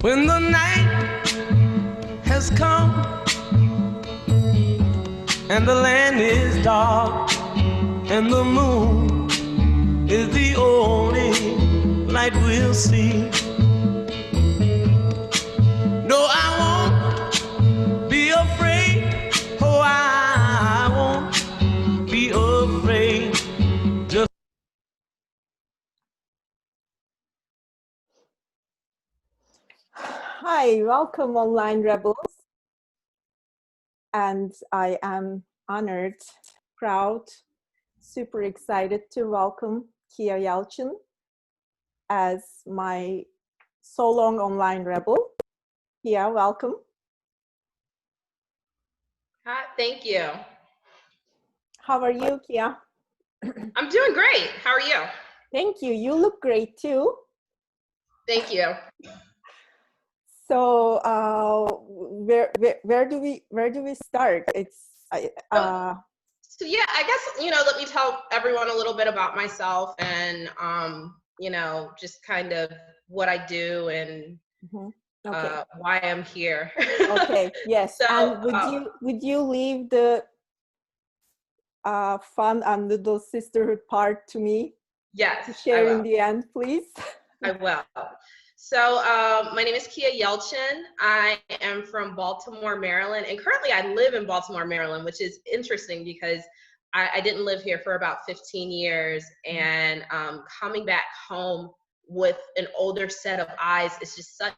When the night has come and the land is dark and the moon is the only light we'll see. No, I won't be afraid. Oh, I won't be afraid. Just Hi, welcome online rebels. And I am honored, proud, super excited to welcome Keiya Yalcin as my so long online rebel. Keiya, welcome. Hi, thank you. How are you, Keiya? I'm doing great. How are you? Thank you. You look great too. Thank you. So where do we start? So yeah, I guess, let me tell everyone a little bit about myself and, just kind of what I do and okay. why I'm here. Okay, yes. So, and would you leave the fun and little sisterhood part to me? yes, To share in the end, please. I will. So my name is Keiya Yalcin. I am from Baltimore, Maryland, and currently I live in Baltimore, Maryland, which is interesting because I didn't live here for about 15 years, and coming back home with an older set of eyes is just such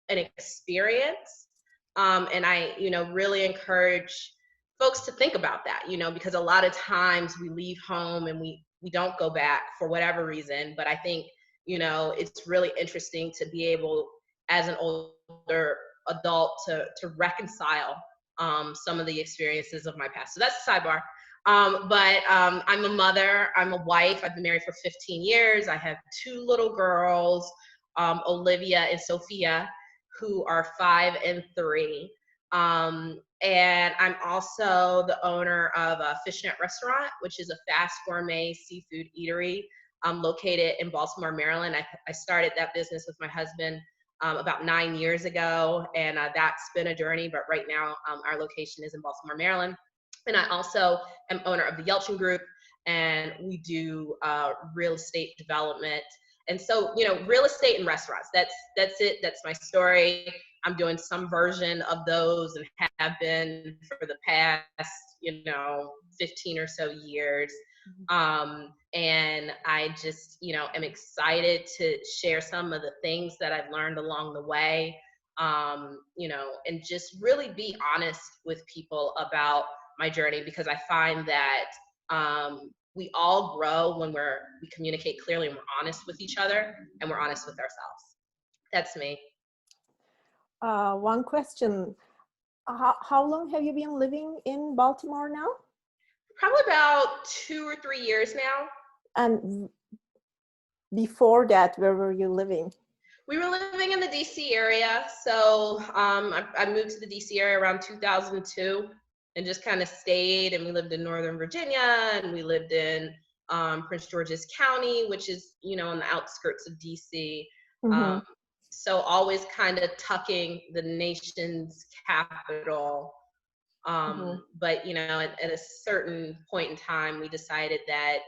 an experience. And I, really encourage folks to think about that, because a lot of times we leave home and we don't go back for whatever reason, but I think it's really interesting to be able, as an older adult, to reconcile some of the experiences of my past. So that's a sidebar. But I'm a mother, I'm a wife, I've been married for 15 years. I have 2 little girls, Olivia and Sophia, who are 5 and 3. And I'm also the owner of a Fishnet Restaurant, which is a fast gourmet seafood eatery located in Baltimore, Maryland. I started that business with my husband about 9 years ago, and that's been a journey, but right now our location is in Baltimore, Maryland. And I also am owner of the Yalcin Group, and we do real estate development. And so, real estate and restaurants, that's it, that's my story. I'm doing some version of those and have been for the past, 15 or so years. And I just, am excited to share some of the things that I've learned along the way, and just really be honest with people about my journey, because I find that we all grow when we communicate clearly and we're honest with each other and we're honest with ourselves. That's me. One question. How long have you been living in Baltimore now? Probably about 2 or 3 years now. And before that, where were you living? We were living in the DC area. So I moved to the DC area around 2002 and just kind of stayed. And we lived in Northern Virginia, and we lived in Prince George's County, which is, on the outskirts of DC. So always kind of tucking the nation's capital. But, at a certain point in time, we decided that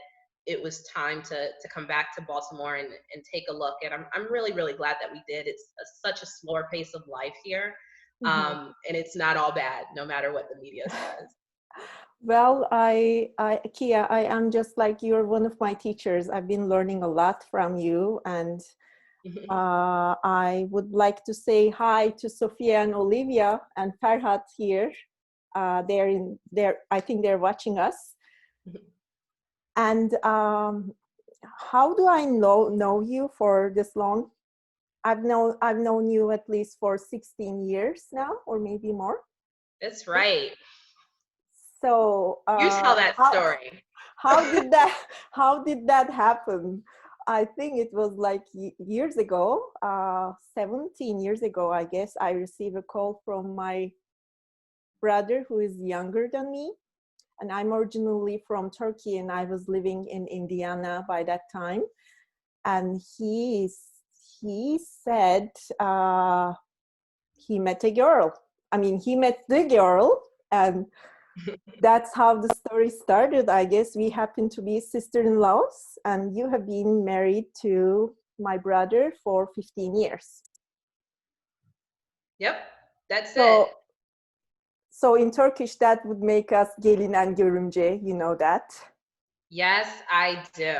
it was time to come back to Baltimore and take a look. And I'm really, really glad that we did. It's such a slower pace of life here. And it's not all bad, no matter what the media says. Well, Keiya, I am just like, you're one of my teachers. I've been learning a lot from you, and I would like to say hi to Sophia and Olivia and Farhat here. I think they're watching us. And how do I know you for this long? I've known you at least for 16 years now, or maybe more. That's right. So you tell that story. How did that happen? I think it was like years ago, 17 years ago, I guess. I received a call from my brother, who is younger than me, And I'm originally from Turkey, and I was living in Indiana by that time. And he said he met a girl. I mean, he met the girl, and that's how the story started. I guess we happen to be sister-in-laws, and you have been married to my brother for 15 years. Yep, that's So, it. so in Turkish, that would make us gelin and görümce, you know that? Yes, I do.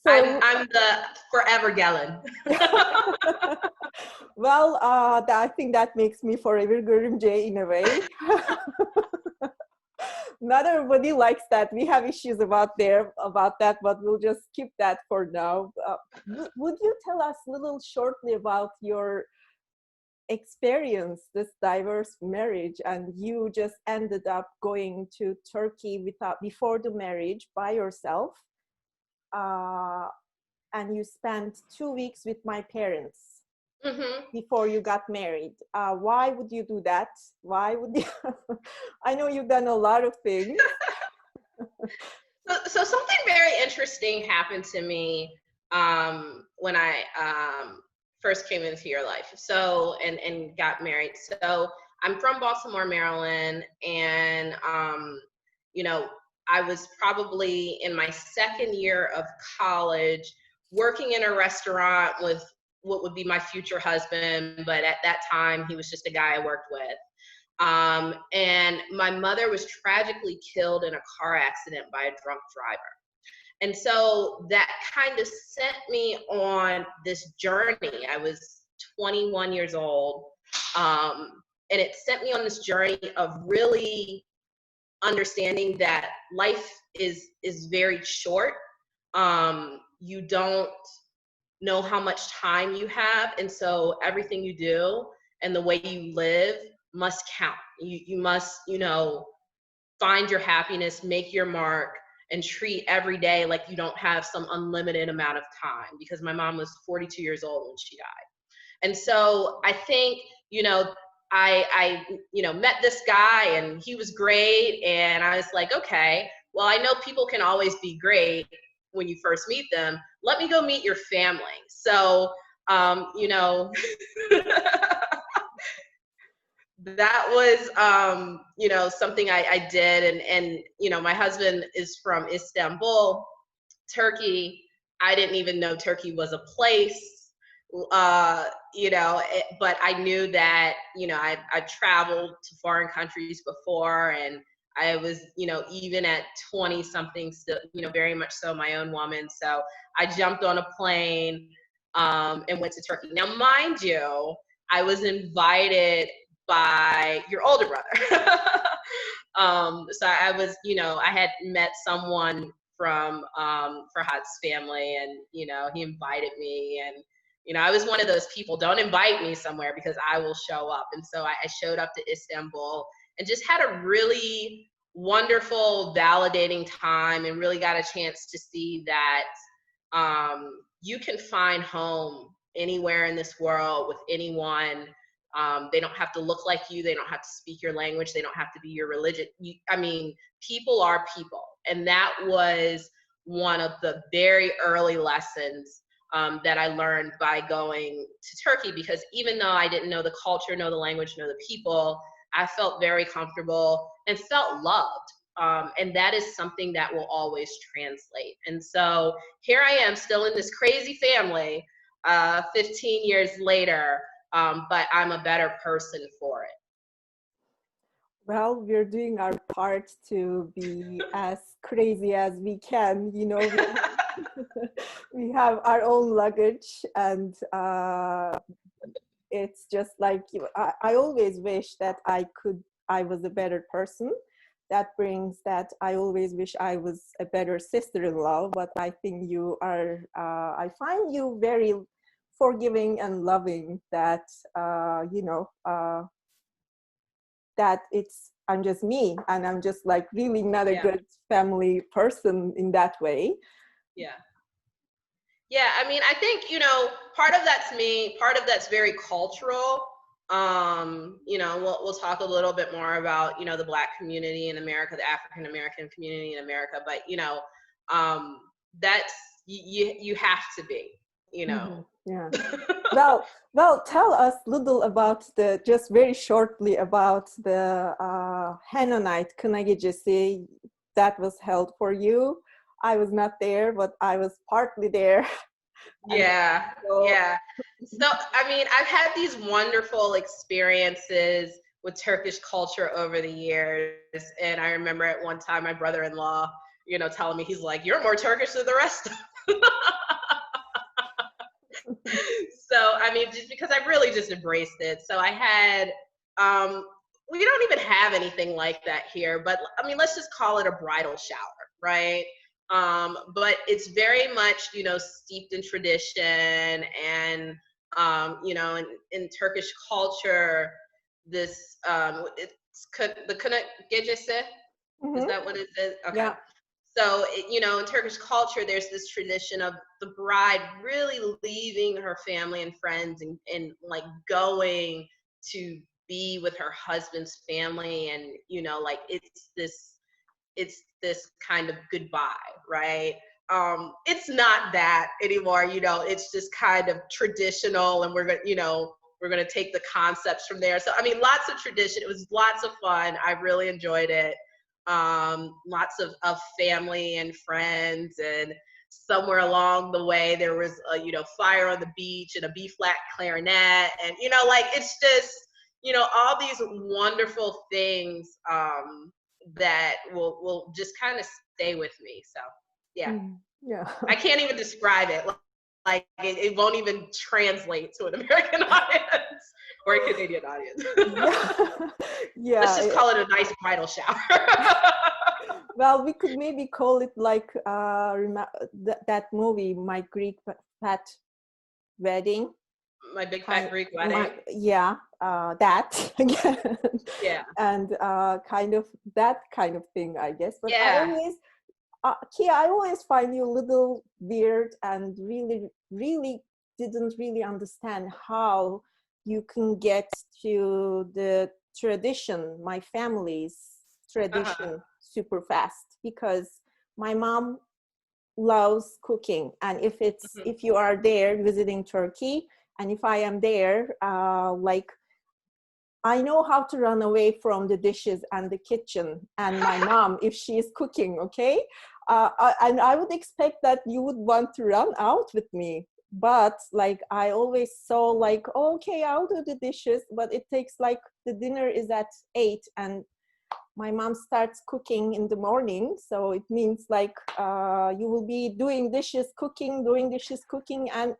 So, I'm the forever Gelen. well, I think that makes me forever görümce in a way. Not everybody likes that. We have issues about that, but we'll just keep that for now. Would you tell us a little shortly about your experience, this diverse marriage, and you just ended up going to Turkey before the marriage by yourself, and you spent 2 weeks with my parents before you got married. Why would you do that? Why would you? I know you've done a lot of things. So something very interesting happened to me when I first came into your life. So and got married. So I'm from Baltimore, Maryland, and you know, I was probably in my second year of college, working in a restaurant with what would be my future husband, but at that time he was just a guy I worked with. And my mother was tragically killed in a car accident by a drunk driver. And so that kind of sent me on this journey. I was 21 years old. And it sent me on this journey of really understanding that life is very short. You don't know how much time you have. And so everything you do and the way you live must count. You must, find your happiness, make your mark, and treat every day like you don't have some unlimited amount of time, because my mom was 42 years old when she died. And so I think, I met this guy and he was great. And I was like, okay, well, I know people can always be great when you first meet them. Let me go meet your family. So, that was, something I did. And, my husband is from Istanbul, Turkey. I didn't even know Turkey was a place, but I knew that, I traveled to foreign countries before, and I was, even at 20 something still, very much so my own woman. So I jumped on a plane and went to Turkey. Now, mind you, I was invited by your older brother. So I was, I had met someone from Farhad's family, and, he invited me, and, I was one of those people, don't invite me somewhere because I will show up. And so I showed up to Istanbul and just had a really wonderful, validating time, and really got a chance to see that you can find home anywhere in this world with anyone. They don't have to look like you. They don't have to speak your language. They don't have to be your religion. People are people. And that was one of the very early lessons that I learned by going to Turkey, because even though I didn't know the culture, know the language, know the people, I felt very comfortable and felt loved. And that is something that will always translate. And so here I am, still in this crazy family, 15 years later, but I'm a better person for it. Well, we're doing our part to be as crazy as we can. We have our own luggage, and it's just like I always wish that I was a better person. That brings that I always wish I was a better sister-in-law, but I think you are, I find you very forgiving and loving, that, that I'm just me, and I'm just like really not a good family person in that way. Yeah. Yeah, I think, part of that's me, part of that's very cultural. You know, we'll talk a little bit more about, you know, the Black community in America, the African American community in America, but you know, that's you have to be, you know. Yeah. Well, tell us little about just very shortly about the Hananite Kına Gecesi that was held for you. I was not there, but I was partly there. Yeah, So, yeah. So, I mean, I've had these wonderful experiences with Turkish culture over the years. And I remember at one time my brother-in-law, you know, telling me, he's like, "You're more Turkish than the rest of them." So, I mean, just because I really just embraced it. So I had, we don't even have anything like that here, but I mean, let's just call it a bridal shower, right? But it's very much, you know, steeped in tradition and, you know, in Turkish culture, this, the Kına Gecesi, is that what it is? Okay. yeah. So, you know, in Turkish culture, there's this tradition of the bride really leaving her family and friends and like going to be with her husband's family. And, you know, like it's this kind of goodbye, right? It's not that anymore, you know, it's just kind of traditional and we're going to, you know, we're going to take the concepts from there. So, I mean, lots of tradition. It was lots of fun. I really enjoyed it. Lots of family and friends, and somewhere along the way there was a, you know, fire on the beach and a B flat clarinet, and you know, like it's just, you know, all these wonderful things that will just kind of stay with me. So yeah, Yeah. I can't even describe it. Like it won't even translate to an American audience or a Canadian audience. Yeah. Let's just call it a nice bridal shower. Well, we could maybe call it like that movie, My Greek Fat Wedding. My Big Fat Greek Wedding. That again. Yeah. And kind of that kind of thing, I guess. But Yeah. Keiya, I always find you a little weird and really didn't really understand how you can get to the tradition, my family's tradition, super fast, because my mom loves cooking. And if you are there visiting Turkey, and if I am there, like I know how to run away from the dishes and the kitchen and my mom if she is cooking, okay? And I would expect that you would want to run out with me. But like I always saw like, okay, I'll do the dishes, but it takes like the dinner is at 8 and my mom starts cooking in the morning. So it means like you will be doing dishes, cooking, and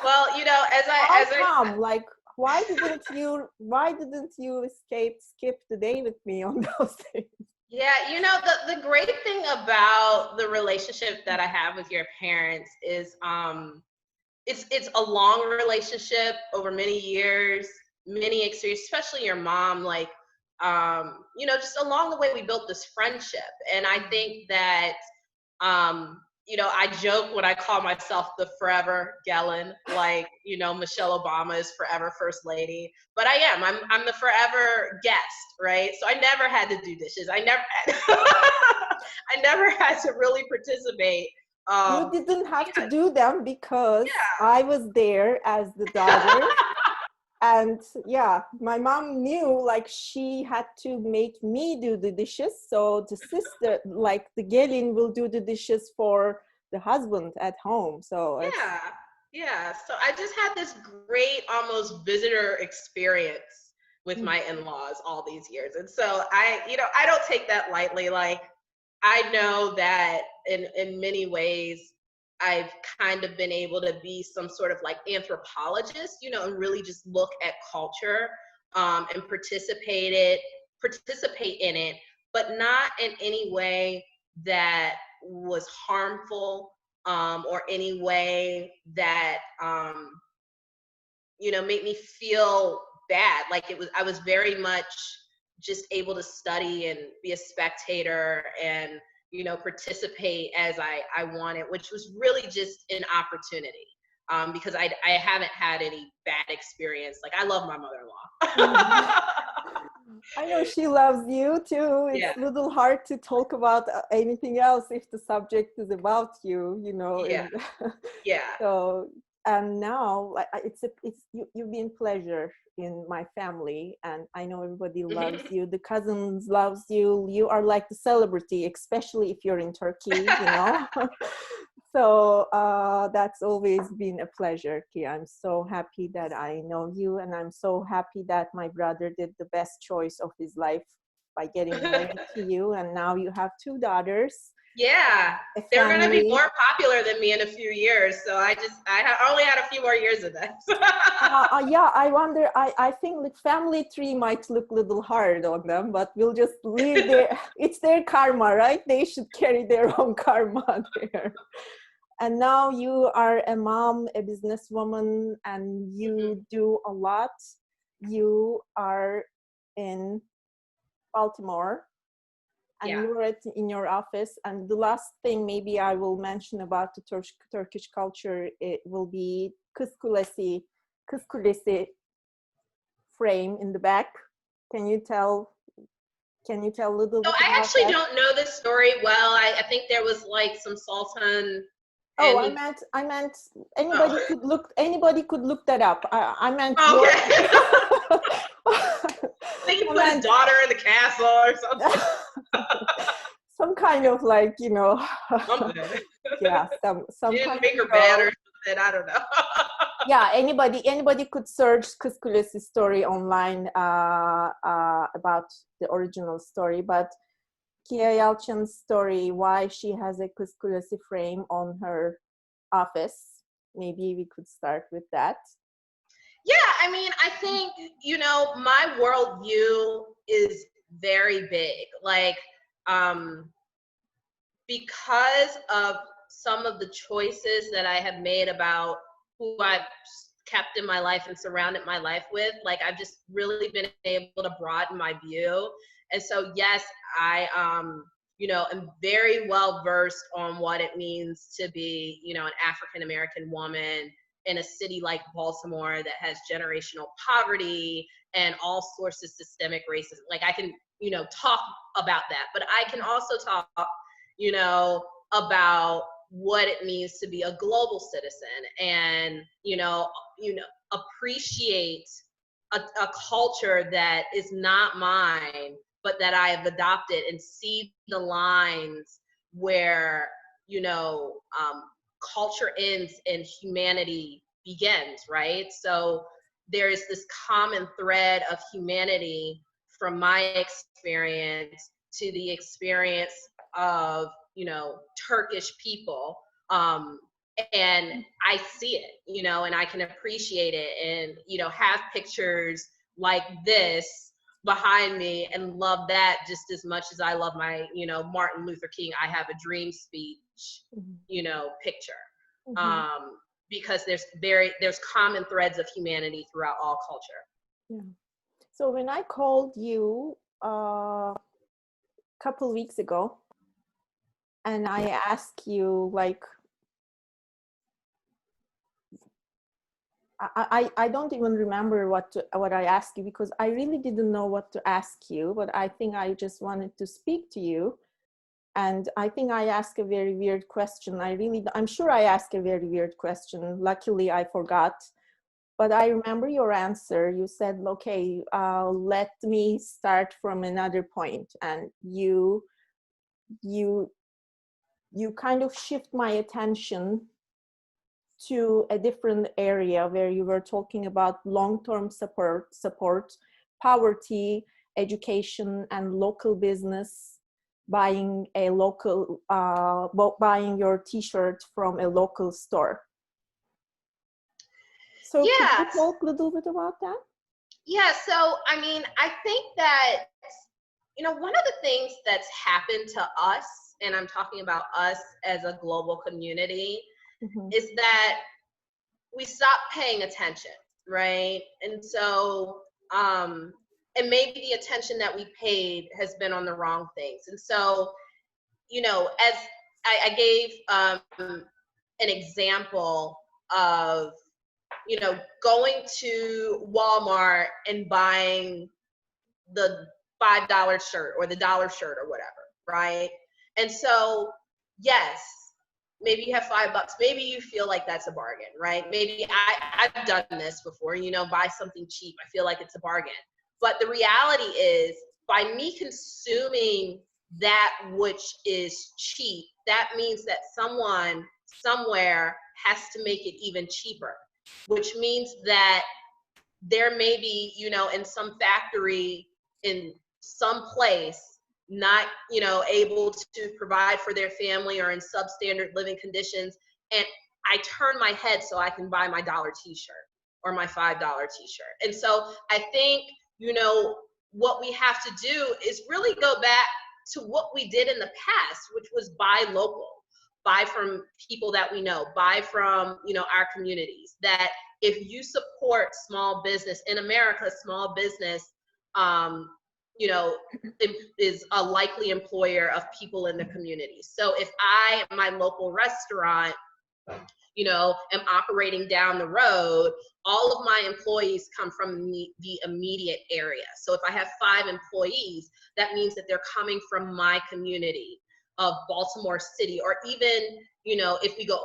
well, you know, like why didn't you skip the day with me on those days? yeah, you know, the great thing about the relationship that I have with your parents is it's a long relationship over many years, many experiences, especially your mom, like you know, just along the way we built this friendship. And I think that you know, I joke when I call myself the forever Gellin, like, you know, Michelle Obama is forever first lady, but I am. I'm the forever guest, right? So I never had to do dishes. I never had to really participate. You didn't have to do them because I was there as the daughter. And yeah, my mom knew like she had to make me do the dishes. So the sister, like the gelin, will do the dishes for the husband at home. So yeah. So I just had this great almost visitor experience with my in-laws all these years. And so you know, I don't take that lightly. Like I know that in many ways I've kind of been able to be some sort of like anthropologist, you know, and really just look at culture and participate in it, but not in any way that was harmful or any way that you know, made me feel bad. Like I was very much just able to study and be a spectator and, you know, participate as I wanted, which was really just an opportunity. because I haven't had any bad experience. Like, I love my Mhm. mother-in-law. I know she loves you too. Yeah, It's a little hard to talk about anything else if the subject is about you, yeah, and yeah. so, and now you've been pleasure in my family, and I know everybody loves you. The cousins loves you. You are like the celebrity, especially if you're in Turkey. So that's always been a pleasure, Kia. I'm so happy that I know you, and I'm so happy that my brother did the best choice of his life by getting married to you, and now you have two daughters, Yeah, a they're gonna be family. more popular than me in a few years. So only had a few more years of this. Yeah, I wonder. I think the family tree might look a little hard on them, but we'll just leave their. It's their karma, right? They should carry their own karma there. And now you are a mom, a businesswoman, and Mhm. you do a lot. You are in Baltimore, and Yeah. you're in your office. And the last thing maybe I will mention about the Turkish culture, it will be kız kulesi frame in the back. Can you tell? Can you tell a little So bit I about actually that? don't know this story well. I think there was like some sultan, Oh, and I meant oh, anybody could look that up. I meant your. okay. I think he I put his meant daughter in the castle or something. some kind of like Something. yeah, some Didn't kind make of her bad girl. or something. I don't know. Yeah, anybody could search Kız Kulesi story online about the original story, but Keiya Yalcin's story, why she has a Kız Kulesi frame on her office. Maybe we could start with that. Yeah, I mean, I think, my worldview is very big. Like, um, because of some of the choices that I have made about who I've kept in my life and surrounded my life with, like, I've just really been able to broaden my view. And so, yes, I, am very well versed on what it means to be, an African American woman in a city like Baltimore that has generational poverty and all sorts of systemic racism. Like, I can, talk about that, but I can also talk, you know, about what it means to be a global citizen and, appreciate a culture that is not mine, but that I have adopted, and see the lines where, culture ends and humanity begins, right? So there's this common thread of humanity from my experience to the experience of, Turkish people. And I see it, and I can appreciate it, and, have pictures like this behind me and love that just as much as I love my, Martin Luther King, I Have a Dream speech, Mhm. Picture. Mhm. Um, because there's common threads of humanity throughout all culture. Yeah. So when I called you a couple weeks ago, and I asked you like I don't even remember what I asked you, because I really didn't know what to ask you, but I think I just wanted to speak to you. And I think I asked a very weird question. I'm sure I asked a very weird question. Luckily, I forgot. But I remember your answer. You said, okay, let me start from another point. And you kind of shift my attention to a different area where you were talking about long-term support, poverty, education, and local business, buying your t-shirt from a local store. So could you Yes. talk a little bit about that? Yeah. So, I mean, I think that, one of the things that's happened to us, and I'm talking about us as a global community, Mm-hmm. is that we stopped paying attention, right? And so, and maybe the attention that we paid has been on the wrong things. And so, as I gave an example of, you know, going to Walmart and buying the $5 shirt or the dollar shirt or whatever, right? And so, yes, maybe you have $5. Maybe you feel like that's a bargain, right? Maybe I've done this before, you know, buy something cheap. I feel like it's a bargain. But the reality is, by me consuming that which is cheap, that means that someone somewhere has to make it even cheaper, which means that there may be, you know, in some factory in some place, not, you know, able to provide for their family or in substandard living conditions. And I turn my head so I can buy my $1 t-shirt or my $5 t-shirt. And so I think, you know, what we have to do is really go back to what we did in the past, which was buy local, buy from people that we know, buy from, you know, our communities. That if you support small business in America, small business, you know, is a likely employer of people in the community. So if I, my local restaurant, you know, am operating down the road, all of my employees come from the immediate area. So if I have 5 employees, that means that they're coming from my community of Baltimore City, or even, you know, if we go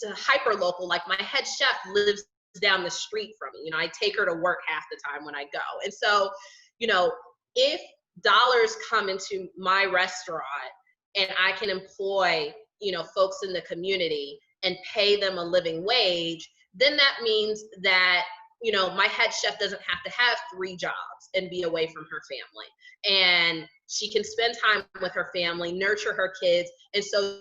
to hyper local, like my head chef lives down the street from me. You know, I take her to work half the time when I go. And so, you know, if dollars come into my restaurant and I can employ, you know, folks in the community and pay them a living wage, then that means that, you know, my head chef doesn't have to have 3 jobs and be away from her family. And she can spend time with her family, nurture her kids. And so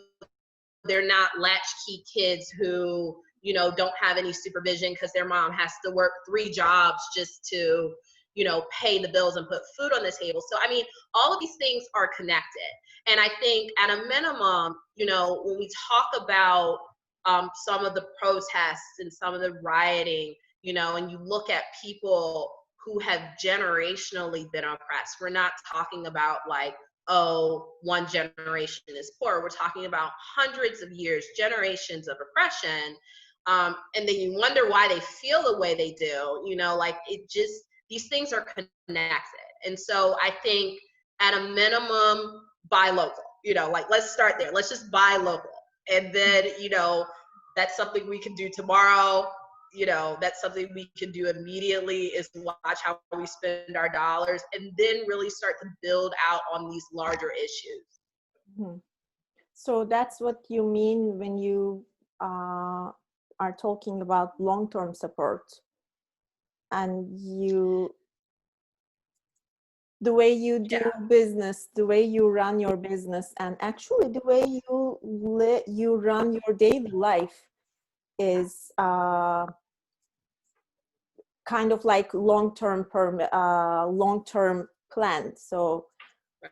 they're not latchkey kids who, you know, don't have any supervision because their mom has to work 3 jobs just to, you know, pay the bills and put food on the table. So, I mean, all of these things are connected. And I think at a minimum, you know, when we talk about some of the protests and some of the rioting, you know, and you look at people who have generationally been oppressed, we're not talking about like, oh, one generation is poor. We're talking about hundreds of years, generations of oppression. And then you wonder why they feel the way they do, you know, like it just, these things are connected. And so I think at a minimum, buy local, you know, like let's start there. Let's just buy local. And then, you know, that's something we can do tomorrow. You know, that's something we can do immediately, is watch how we spend our dollars and then really start to build out on these larger issues. Mm-hmm. So that's what you mean when you are talking about long-term support, and the way you do business, the way you run your business, and actually the way you run your daily life is kind of like long-term plan. So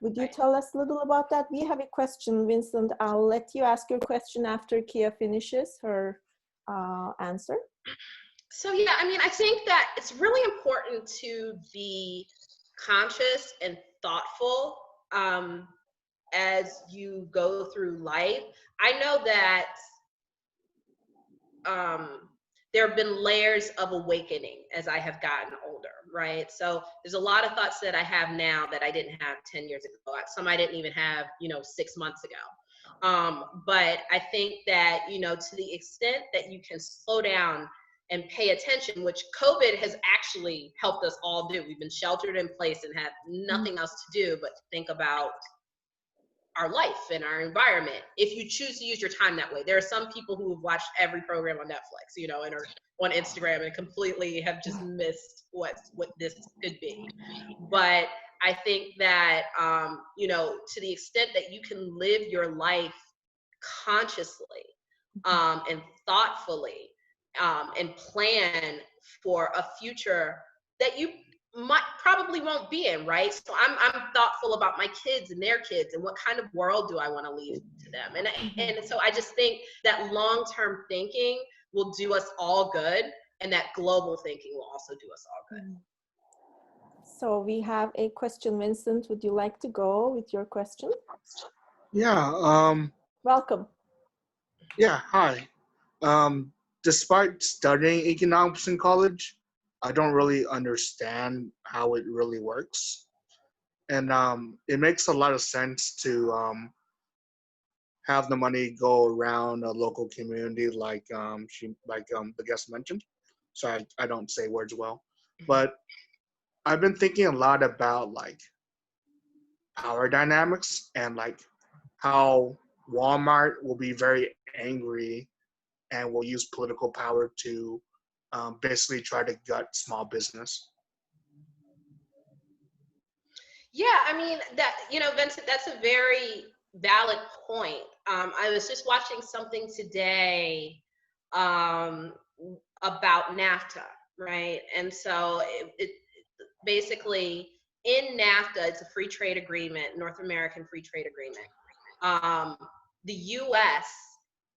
would you tell us a little about that? We have a question, Vincent. I'll let you ask your question after Keiya finishes her answer. So yeah, I mean, I think that it's really important to be conscious and thoughtful as you go through life. I know that there have been layers of awakening as I have gotten older, right? So there's a lot of thoughts that I have now that I didn't have 10 years ago. Some I didn't even have, you know, 6 months ago. But I think that, you know, to the extent that you can slow down and pay attention, which COVID has actually helped us all do. We've been sheltered in place and have nothing else to do but think about our life and our environment, if you choose to use your time that way. There are some people who have watched every program on Netflix, you know, and are on Instagram and completely have just missed what this could be. But I think that, you know, to the extent that you can live your life consciously and thoughtfully and plan for a future that you probably won't be in, right? So I'm thoughtful about my kids and their kids and what kind of world do I want to leave to them. And so I just think that long-term thinking will do us all good, and that global thinking will also do us all good. So we have a question, Vincent. Would you like to go with your question? Yeah. Welcome. Yeah. Hi. despite studying economics in college, I don't really understand how it really works. And it makes a lot of sense to have the money go around a local community like the guest mentioned. So I don't say words well. But I've been thinking a lot about like power dynamics and like how Walmart will be very angry and will use political power to basically try to gut small business. Yeah, I mean that, Vincent, that's a very valid point. I was just watching something today um, about NAFTA, right? And so it basically in NAFTA, it's a free trade agreement, North American free trade agreement. The U.S.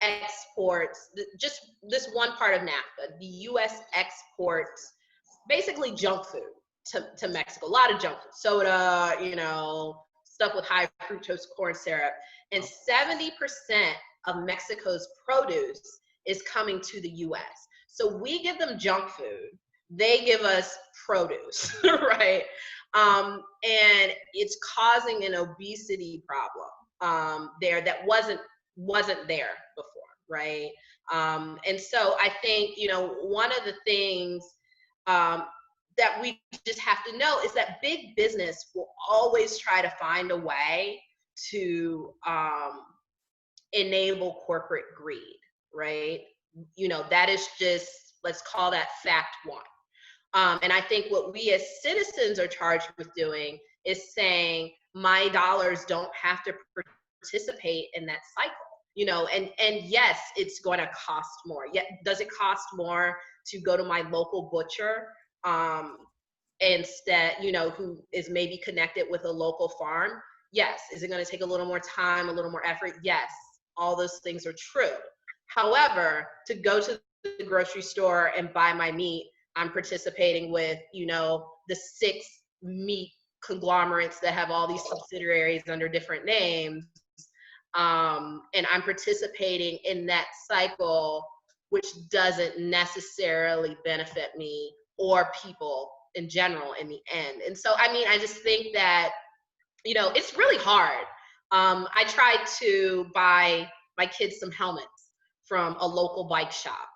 exports just this one part of NAFTA. The U.S. exports basically junk food to Mexico. A lot of junk food, soda, stuff with high fructose corn syrup. And 70% of Mexico's produce is coming to the US. So we give them junk food, they give us produce, right? And it's causing an obesity problem there that wasn't there before, right? And so I think, one of the things that we just have to know is that big business will always try to find a way to enable corporate greed, right? That is just, let's call that fact one. And I think what we as citizens are charged with doing is saying, my dollars don't have to participate in that cycle. And yes, it's going to cost more. Yet, does it cost more to go to my local butcher instead, who is maybe connected with a local farm? Yes. Is it going to take a little more time, a little more effort? Yes. All those things are true. However, to go to the grocery store and buy my meat, I'm participating with, the 6 meat conglomerates that have all these subsidiaries under different names. And I'm participating in that cycle, which doesn't necessarily benefit me or people in general in the end. And so, I just think that, it's really hard. I tried to buy my kids some helmets from a local bike shop.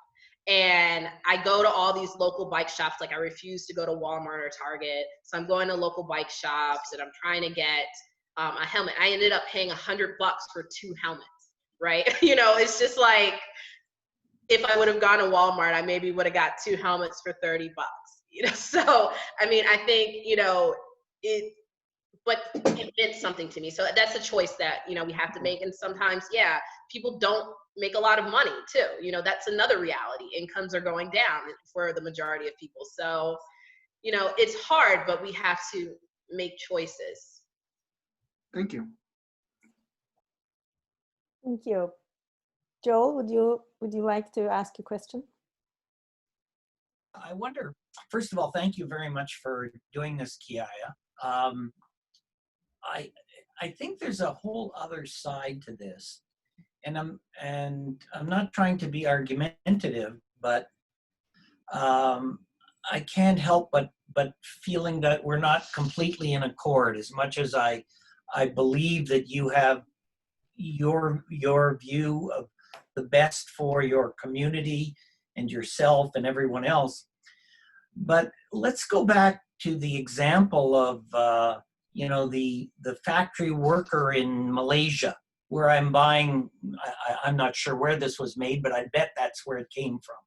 And I go to all these local bike shops, like I refuse to go to Walmart or Target. So I'm going to local bike shops and I'm trying to get a helmet. I ended up paying $100 for 2 helmets, right? It's just like, if I would have gone to Walmart, I maybe would have got 2 helmets for $30. So I think but it meant something to me. So that's a choice that we have to make. And sometimes, yeah, people don't make a lot of money too. That's another reality. Incomes are going down for the majority of people. So it's hard, but we have to make choices. Thank you. Thank you. Joel, would you like to ask a question? I wonder, first of all, thank you very much for doing this, Keiya. I think there's a whole other side to this, and I'm not trying to be argumentative, but I can't help but feeling that we're not completely in accord. As much as I believe that you have your view of the best for your community and yourself and everyone else. But let's go back to the example of the factory worker in Malaysia, where I'm buying, I'm not sure where this was made, but I bet that's where it came from.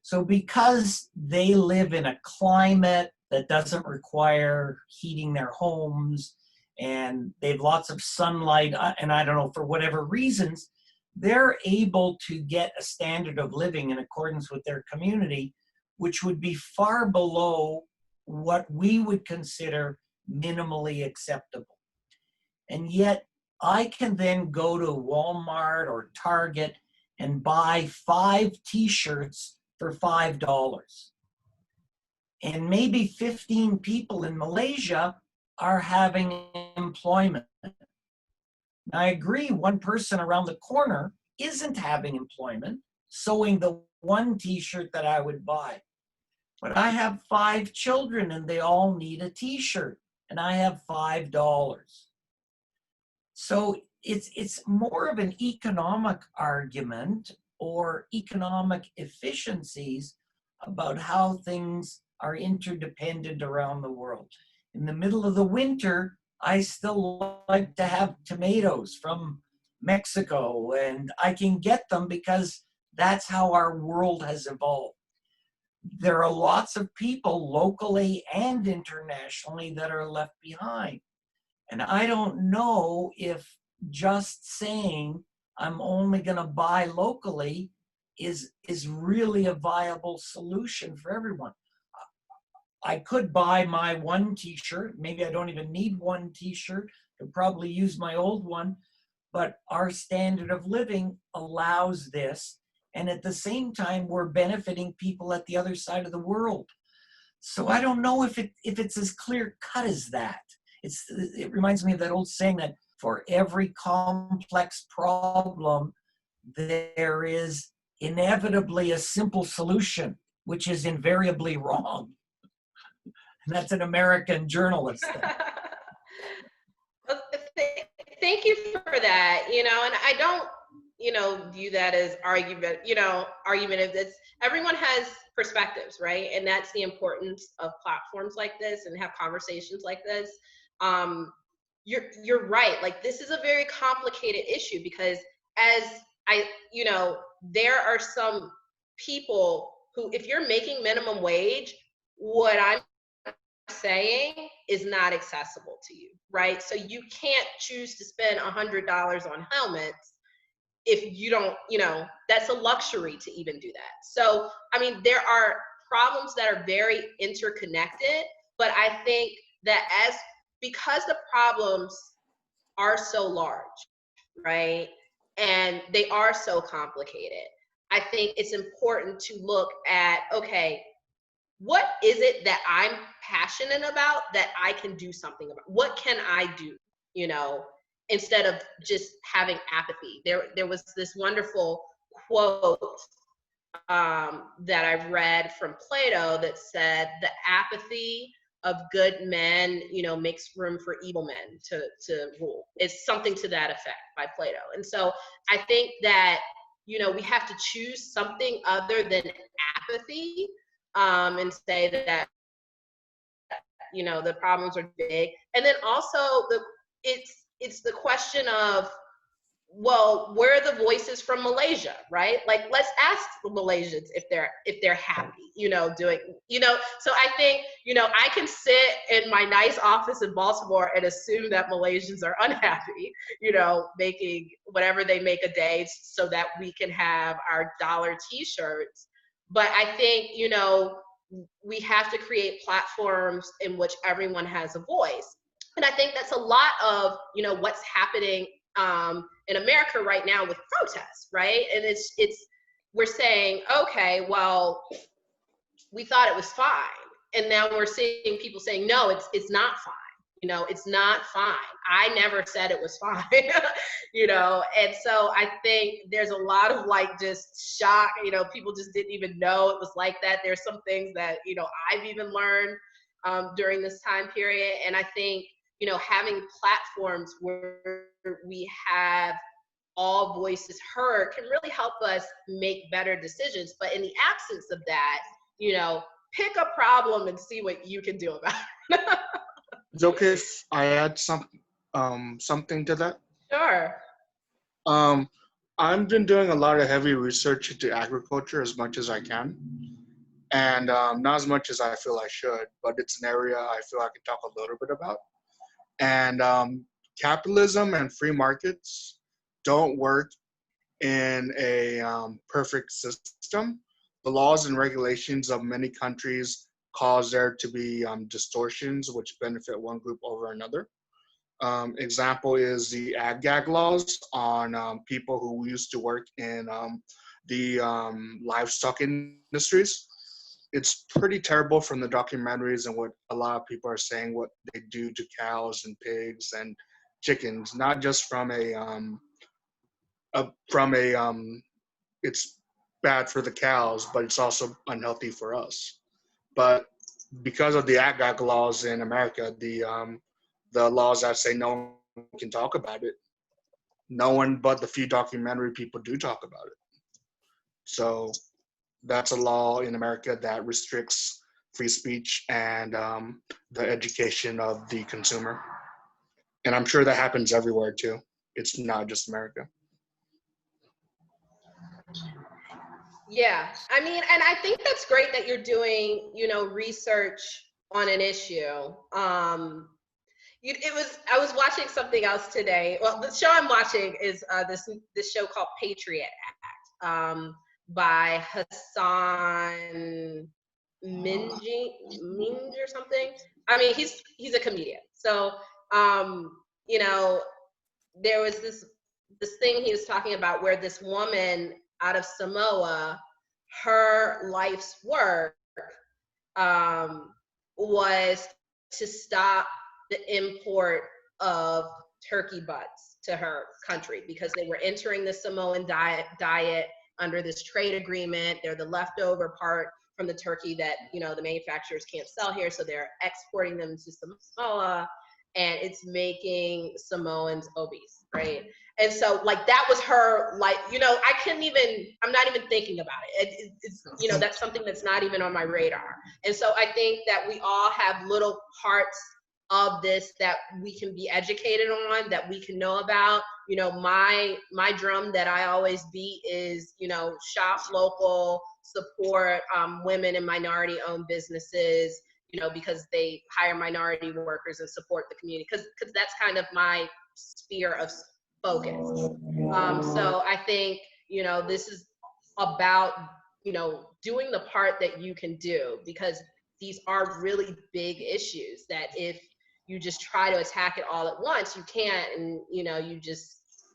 So because they live in a climate that doesn't require heating their homes, and they have lots of sunlight, and I don't know, for whatever reasons, they're able to get a standard of living in accordance with their community, which would be far below what we would consider minimally acceptable. And yet I can then go to Walmart or Target and buy 5 t-shirts for $5. And maybe 15 people in Malaysia are having employment. Now, I agree, one person around the corner isn't having employment, sewing the one t-shirt that I would buy. But I have 5 children and they all need a t-shirt and I have $5. So it's more of an economic argument or economic efficiencies about how things are interdependent around the world. In the middle of the winter, I still like to have tomatoes from Mexico, and I can get them because that's how our world has evolved. There are lots of people locally and internationally that are left behind. And I don't know if just saying I'm only going to buy locally is really a viable solution for everyone. I could buy my one t-shirt. Maybe I don't even need one t-shirt. Could probably use my old one. But our standard of living allows this. And at the same time, we're benefiting people at the other side of the world. So I don't know if it's as clear cut as that. It reminds me of that old saying that for every complex problem, there is inevitably a simple solution, which is invariably wrong. And that's an American journalist thing. Well, thank you for that. And I don't, view that as argument. It's everyone has perspectives, right? And that's the importance of platforms like this and have conversations like this. You're right. Like, this is a very complicated issue because there are some people who, if you're making minimum wage, what I'm saying is not accessible to you, right? So you can't choose to spend $100 on helmets if you don't, that's a luxury to even do that. So, there are problems that are very interconnected, but I think that because the problems are so large, right? And they are so complicated, I think it's important to look at, okay, what is it that I'm passionate about that I can do something about? What can I do, instead of just having apathy? There was this wonderful quote that I read from Plato that said, the apathy of good men, makes room for evil men to rule. It's something to that effect by Plato. And so I think that, we have to choose something other than apathy, and say that, the problems are big. And then also it's the question of, well, where are the voices from Malaysia, right? Like, let's ask the Malaysians if they're happy, doing, so I think, I can sit in my nice office in Baltimore and assume that Malaysians are unhappy, making whatever they make a day so that we can have our dollar t-shirts. But I think, we have to create platforms in which everyone has a voice. And I think that's a lot of, what's happening in America right now with protests, right? And we're saying, okay, well, we thought it was fine. And now we're seeing people saying, no, it's not fine. It's not fine. I never said it was fine, and so I think there's a lot of just shock, people just didn't even know it was like that. There's some things that, I've even learned during this time period. And I think, having platforms where we have all voices heard can really help us make better decisions. But in the absence of that, pick a problem and see what you can do about it. It's okay if I add something to that? Sure. I've been doing a lot of heavy research into agriculture as much as I can, and not as much as I feel I should, but it's an area I feel I can talk a little bit about. And capitalism and free markets don't work in a perfect system. The laws and regulations of many countries cause there to be distortions which benefit one group over another. Example is the ag-gag laws on people who used to work in the livestock industries. It's pretty terrible from the documentaries and what a lot of people are saying, what they do to cows and pigs and chickens, not just from it's bad for the cows, but it's also unhealthy for us. But because of the ag laws in America, the laws that say no one can talk about it, no one but the few documentary people do talk about it. So that's a law in America that restricts free speech and the education of the consumer. And I'm sure that happens everywhere too. It's not just America. Yeah, I mean, and I think that's great that you're doing, you know, research on an issue. I was watching something else today. Well, the show I'm watching is this show called Patriot Act, by Hassan Minj or something. I mean, he's a comedian. So, you know, there was this thing he was talking about where this woman out of Samoa, her life's work was to stop the import of turkey butts to her country because they were entering the Samoan diet under this trade agreement. They're the leftover part from the turkey that, you know, the manufacturers can't sell here, so they're exporting them to Samoa, and it's making Samoans obese, right? And so, like, that was her, like, you know, I'm not even thinking about it. It's, you know, that's something that's not even on my radar. And so I think that we all have little parts of this that we can be educated on, that we can know about. You know, my drum that I always beat is, you know, shop local, support women and minority owned businesses, you know, because they hire minority workers and support the community, because that's kind of my sphere of focus. So I think, you know, this is about, you know, doing the part that you can do, because these are really big issues that if you just try to attack it all at once, you can't. And, you know,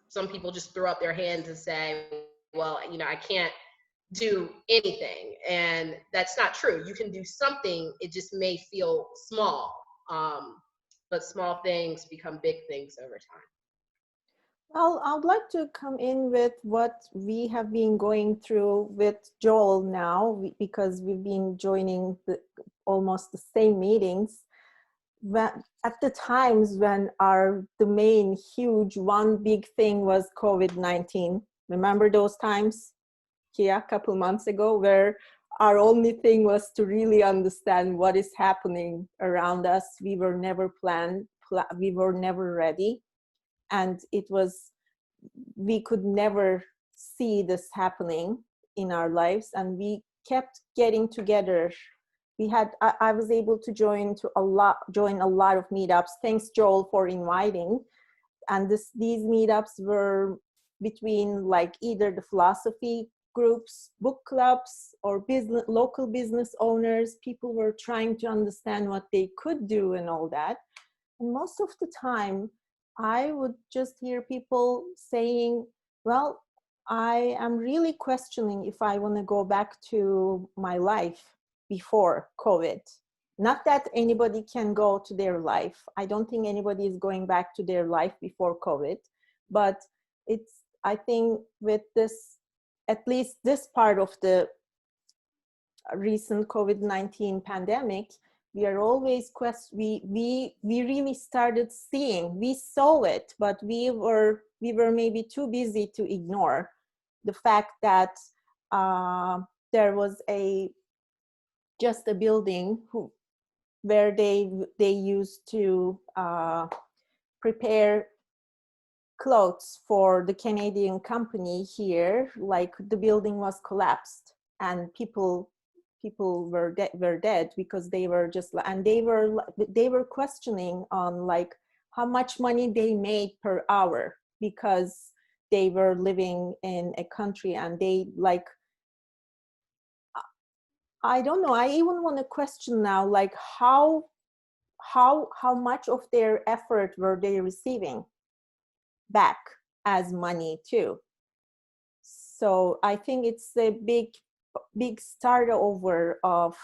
some people just throw up their hands and say, well, you know, I can't do anything. And that's not true. You can do something. It just may feel small, but small things become big things over time. Well, I'd like to come in with what we have been going through with Joel now, because we've been joining almost the same meetings. At the times when the main huge one big thing was COVID-19. Remember those times, Keiya, a couple months ago, where our only thing was to really understand what is happening around us. We were never we were never ready. And we could never see this happening in our lives. And we kept getting together. I was able to join a lot of meetups. Thanks, Joel, for inviting. And these meetups were between, like, either the philosophy groups, book clubs, or local business owners. People were trying to understand what they could do and all that. And most of the time, I would just hear people saying, well, I am really questioning if I want to go back to my life before COVID. Not that anybody can go to their life. I don't think anybody is going back to their life before COVID. But I think with this, at least this part of the recent COVID-19 pandemic, we are always we really started seeing, we saw it, but we were maybe too busy to ignore the fact that there was just a building where they used to prepare clothes for the Canadian company here. Like, the building was collapsed and people were dead because they were just, and they were questioning on, like, how much money they made per hour, because they were living in a country and they, like, I don't know, I even want to question now, like, how much of their effort were they receiving back as money too. So I think it's a big start over of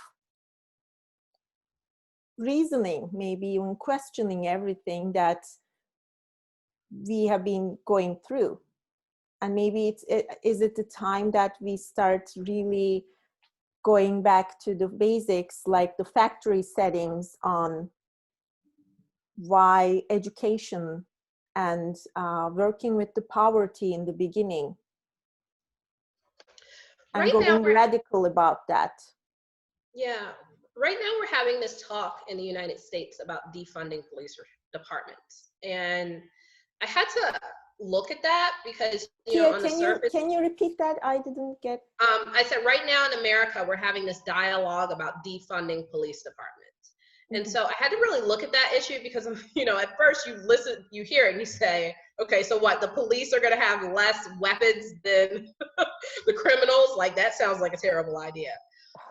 reasoning, maybe even questioning everything that we have been going through. And maybe is it the time that we start really going back to the basics, like the factory settings on why education and working with the poverty in the beginning, and Right now, going radical about that. Yeah. Right now, we're having this talk in the United States about defunding police departments. And I had to look at that because, you know, on the surface. Can you repeat that? I didn't get. I said, right now in America, we're having this dialogue about defunding police departments. And so I had to really look at that issue because, you know, at first you hear it and you say, okay, so what, the police are going to have less weapons than the criminals? Like, that sounds like a terrible idea.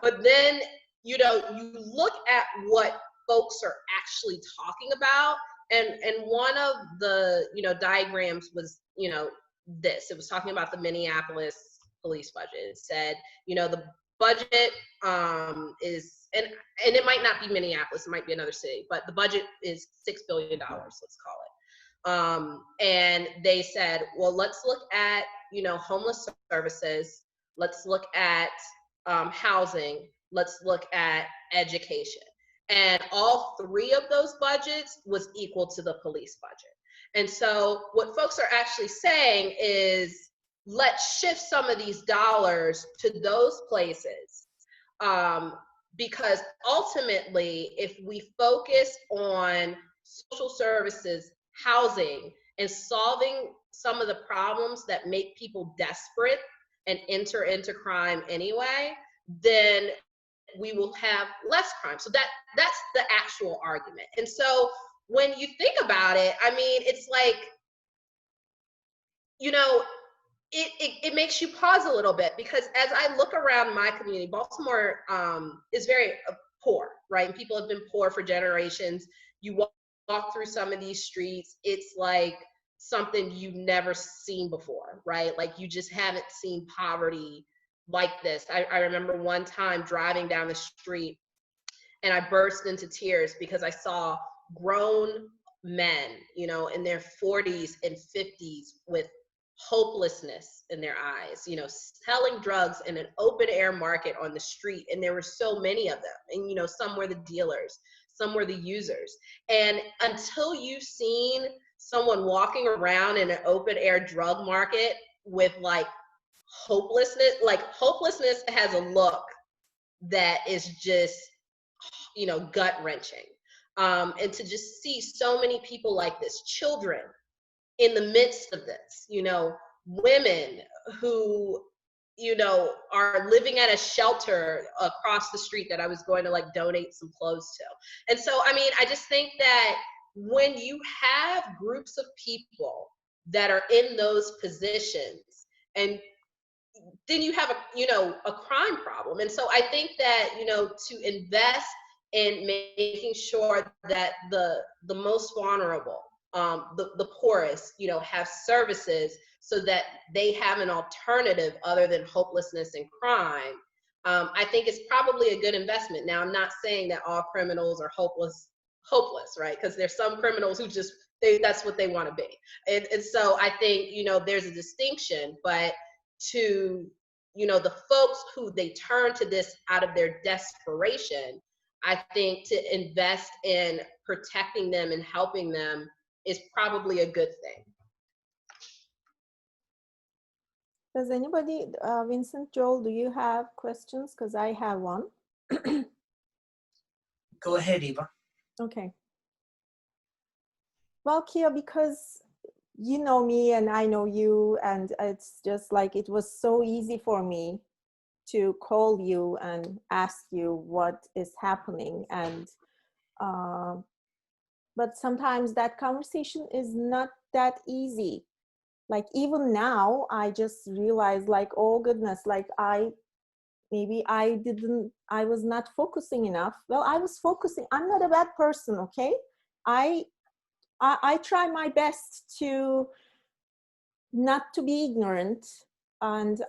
But then, you know, you look at what folks are actually talking about, and one of the, you know, diagrams was, you know, this. It was talking about the Minneapolis police budget. It said, you know, the budget is, and it might not be Minneapolis, it might be another city, but the budget is $6 billion, let's call it. And they said, well, let's look at, you know, homeless services, let's look at housing, let's look at education. And all three of those budgets was equal to the police budget. And so what folks are actually saying is, let's shift some of these dollars to those places. Because ultimately, if we focus on social services, housing, and solving some of the problems that make people desperate and enter into crime anyway, then we will have less crime. So that's the actual argument. And so when you think about it, I mean, it's like, you know, it makes you pause a little bit, because as I look around my community, Baltimore is very poor, right? And people have been poor for generations. You walk through some of these streets, it's like something you've never seen before, right? Like, you just haven't seen poverty like this. I remember one time driving down the street and I burst into tears because I saw grown men, you know, in their 40s and 50s with hopelessness in their eyes, you know, selling drugs in an open air market on the street. And there were so many of them. And, you know, some were the dealers, some were the users. And until you've seen someone walking around in an open air drug market with like hopelessness has a look that is just, you know, gut wrenching. And to just see so many people like this, children in the midst of this, you know, women who, you know, are living at a shelter across the street that I was going to like donate some clothes to. And so, I mean, I just think that when you have groups of people that are in those positions, and then you have a crime problem. And so I think that, you know, to invest in making sure that the most vulnerable, the poorest, you know, have services so that they have an alternative other than hopelessness and crime, I think it's probably a good investment. Now, I'm not saying that all criminals are hopeless, right? Because there's some criminals who just, that's what they want to be. And so I think, you know, there's a distinction, but to, you know, the folks who they turn to this out of their desperation, I think to invest in protecting them and helping them is probably a good thing. Does anybody, Vincent, Joel, do you have questions? Because I have one. Go ahead, Eva. Okay. Well, Keiya, because you know me and I know you, and it's just like, it was so easy for me to call you and ask you what is happening. And but sometimes that conversation is not that easy. Like, even now, I just realized, like, oh goodness, like I was not focusing enough. Well, I was focusing. I'm not a bad person, okay? I try my best to not to be ignorant and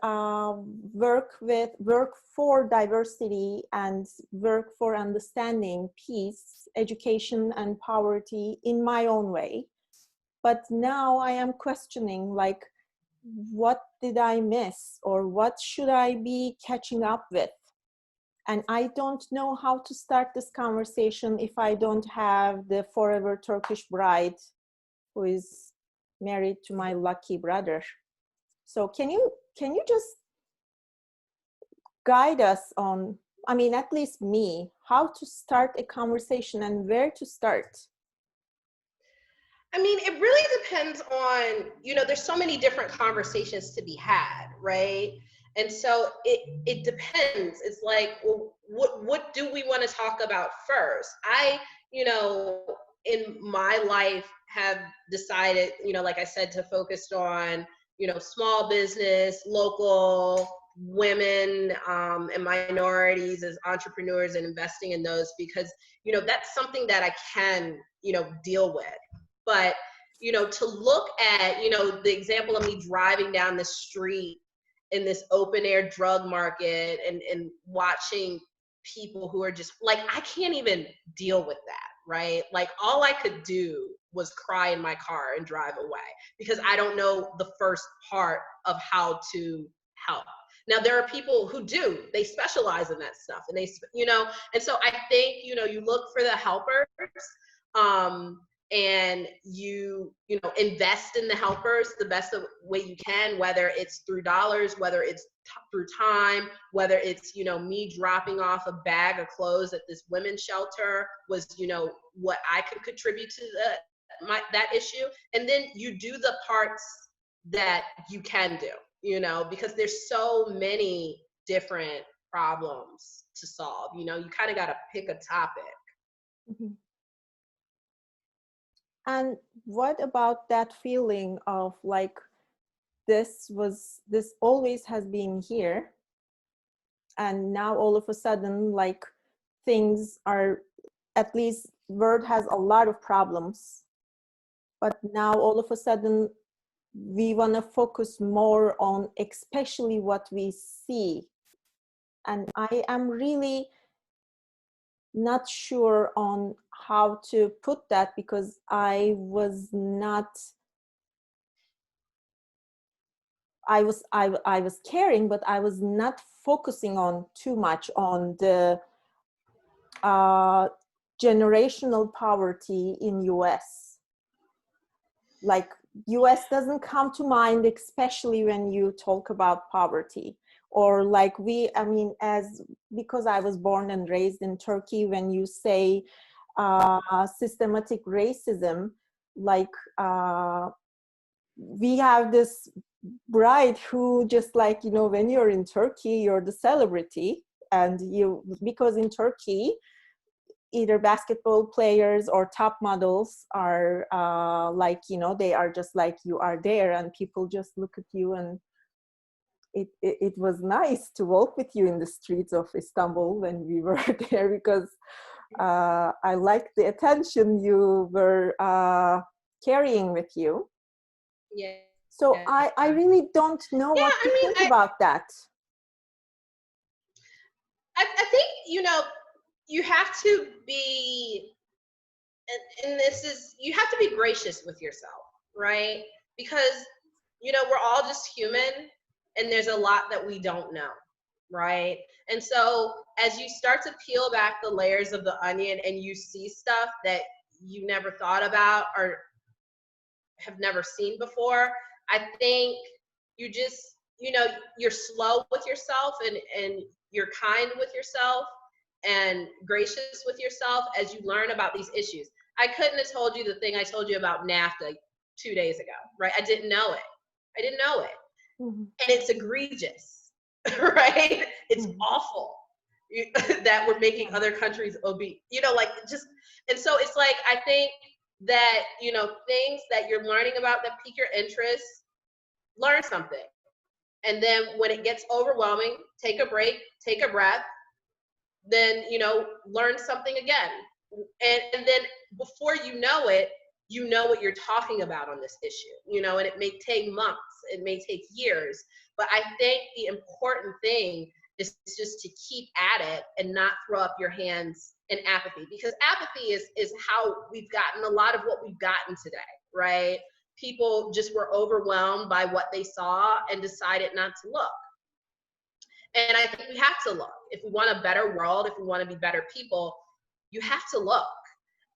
work for diversity and work for understanding peace, education, and poverty in my own way. But now I am questioning, like, what did I miss, or what should I be catching up with? And I don't know how to start this conversation if I don't have the forever Turkish bride who is married to my lucky brother. So can you just guide us on, I mean, at least me, how to start a conversation and where to start? I mean, it really depends on, you know, there's so many different conversations to be had, right? And so it depends. It's like, well, what do we want to talk about first? I, you know, in my life have decided, you know, like I said, to focus on, you know, small business, local women, and minorities as entrepreneurs, and investing in those, because, you know, that's something that I can, you know, deal with. But, you know, to look at, you know, the example of me driving down the street in this open air drug market, and watching people who are just like, I can't even deal with that, right? Like, all I could do was cry in my car and drive away, because I don't know the first part of how to help. Now, there are people who do, they specialize in that stuff, and they, you know, and so I think, you know, you look for the helpers, and you know, invest in the helpers the best way you can, whether it's through dollars, whether it's through time, whether it's, you know, me dropping off a bag of clothes at this women's shelter was, you know, what I could contribute to that issue. And then you do the parts that you can do, you know, because there's so many different problems to solve. You know, you kind of got to pick a topic. Mm-hmm. And what about that feeling of like, this always has been here, and now all of a sudden, like, things are, at least world has a lot of problems, but now all of a sudden we want to focus more on especially what we see. And I am really not sure on how to put that, because I was caring, but I was not focusing on too much on the generational poverty in US. Like, US doesn't come to mind, especially when you talk about poverty. Or like I mean, because I was born and raised in Turkey, when you say systematic racism, like we have this bride who just, like, you know, when you're in Turkey, you're the celebrity, and because in Turkey, either basketball players or top models are like, you know, they are just like, you are there and people just look at you, and it was nice to walk with you in the streets of Istanbul when we were there, because I liked the attention you were carrying with you. Yeah. So I really don't know what to think about that. I think, you know, you have to be, and this is, you have to be gracious with yourself, right? Because, you know, we're all just human, and there's a lot that we don't know, right? And so as you start to peel back the layers of the onion, and you see stuff that you never thought about or have never seen before, I think you just, you know, you're slow with yourself, and you're kind with yourself and gracious with yourself as you learn about these issues. I couldn't have told you the thing I told you about NAFTA 2 days ago, right? I didn't know it. Mm-hmm. And it's egregious, right? It's Mm-hmm. awful that we're making other countries obese, you know, like, just, and so it's like, I think that, you know, things that you're learning about that pique your interest, learn something. And then when it gets overwhelming, take a break, take a breath, then, you know, learn something again. And then before you know it, you know what you're talking about on this issue, you know, and it may take months, it may take years, but I think the important thing is just to keep at it and not throw up your hands in apathy, because apathy is how we've gotten a lot of what we've gotten today, right? people just were overwhelmed by what they saw and decided not to look. And I think we have to look. If we want a better world, if we want to be better people, you have to look.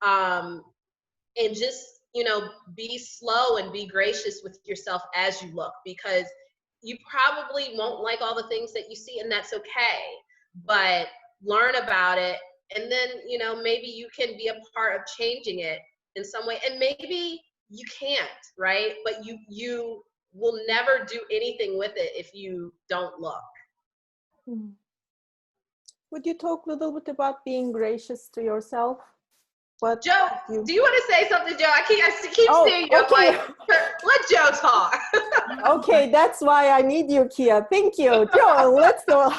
And just, you know, be slow and be gracious with yourself as you look, because you probably won't like all the things that you see, and that's okay. But learn about it, and then, you know, maybe you can be a part of changing it in some way. And maybe you can't, right? But you will never do anything with it if you don't look. Would you talk a little bit about being gracious to yourself? What Joe, do you want to say something, Joe? I keep seeing you. Okay. Like, let Joe talk. Okay, that's why I need you, Keiya. Thank you. Joel, let's go.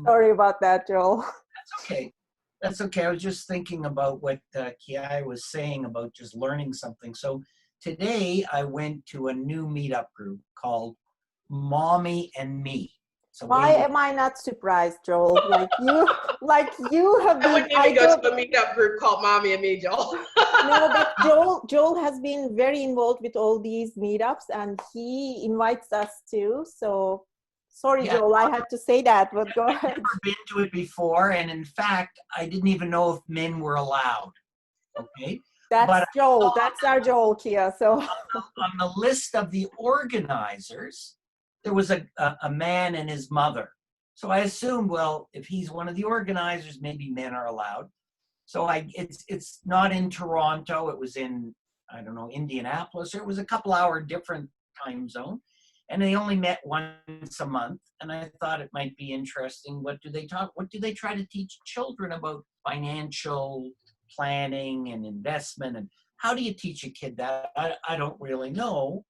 Sorry about that, Joel. That's okay. That's okay. I was just thinking about what Keiya was saying about just learning something. So today I went to a new meetup group called Mommy and Me. So Why am I not surprised, Joel? Like you have been. I wouldn't even go to a meetup group called Mommy and Me, Joel. No, but Joel has been very involved with all these meetups, and he invites us too. So sorry, Yeah. Joel, I had to say that, but go ahead. I've never been to it before, and in fact, I didn't even know if men were allowed. Okay. That's Joel. That's our Joel, Keiya. So on the list of the organizers, there was a man and his mother. So I assumed, well, if he's one of the organizers, maybe men are allowed. So it's not in Toronto. It was in, I don't know, Indianapolis. Or it was a couple hour different time zone. And they only met once a month. And I thought it might be interesting. What do they try to teach children about financial planning and investment? And how do you teach a kid that? I don't really know.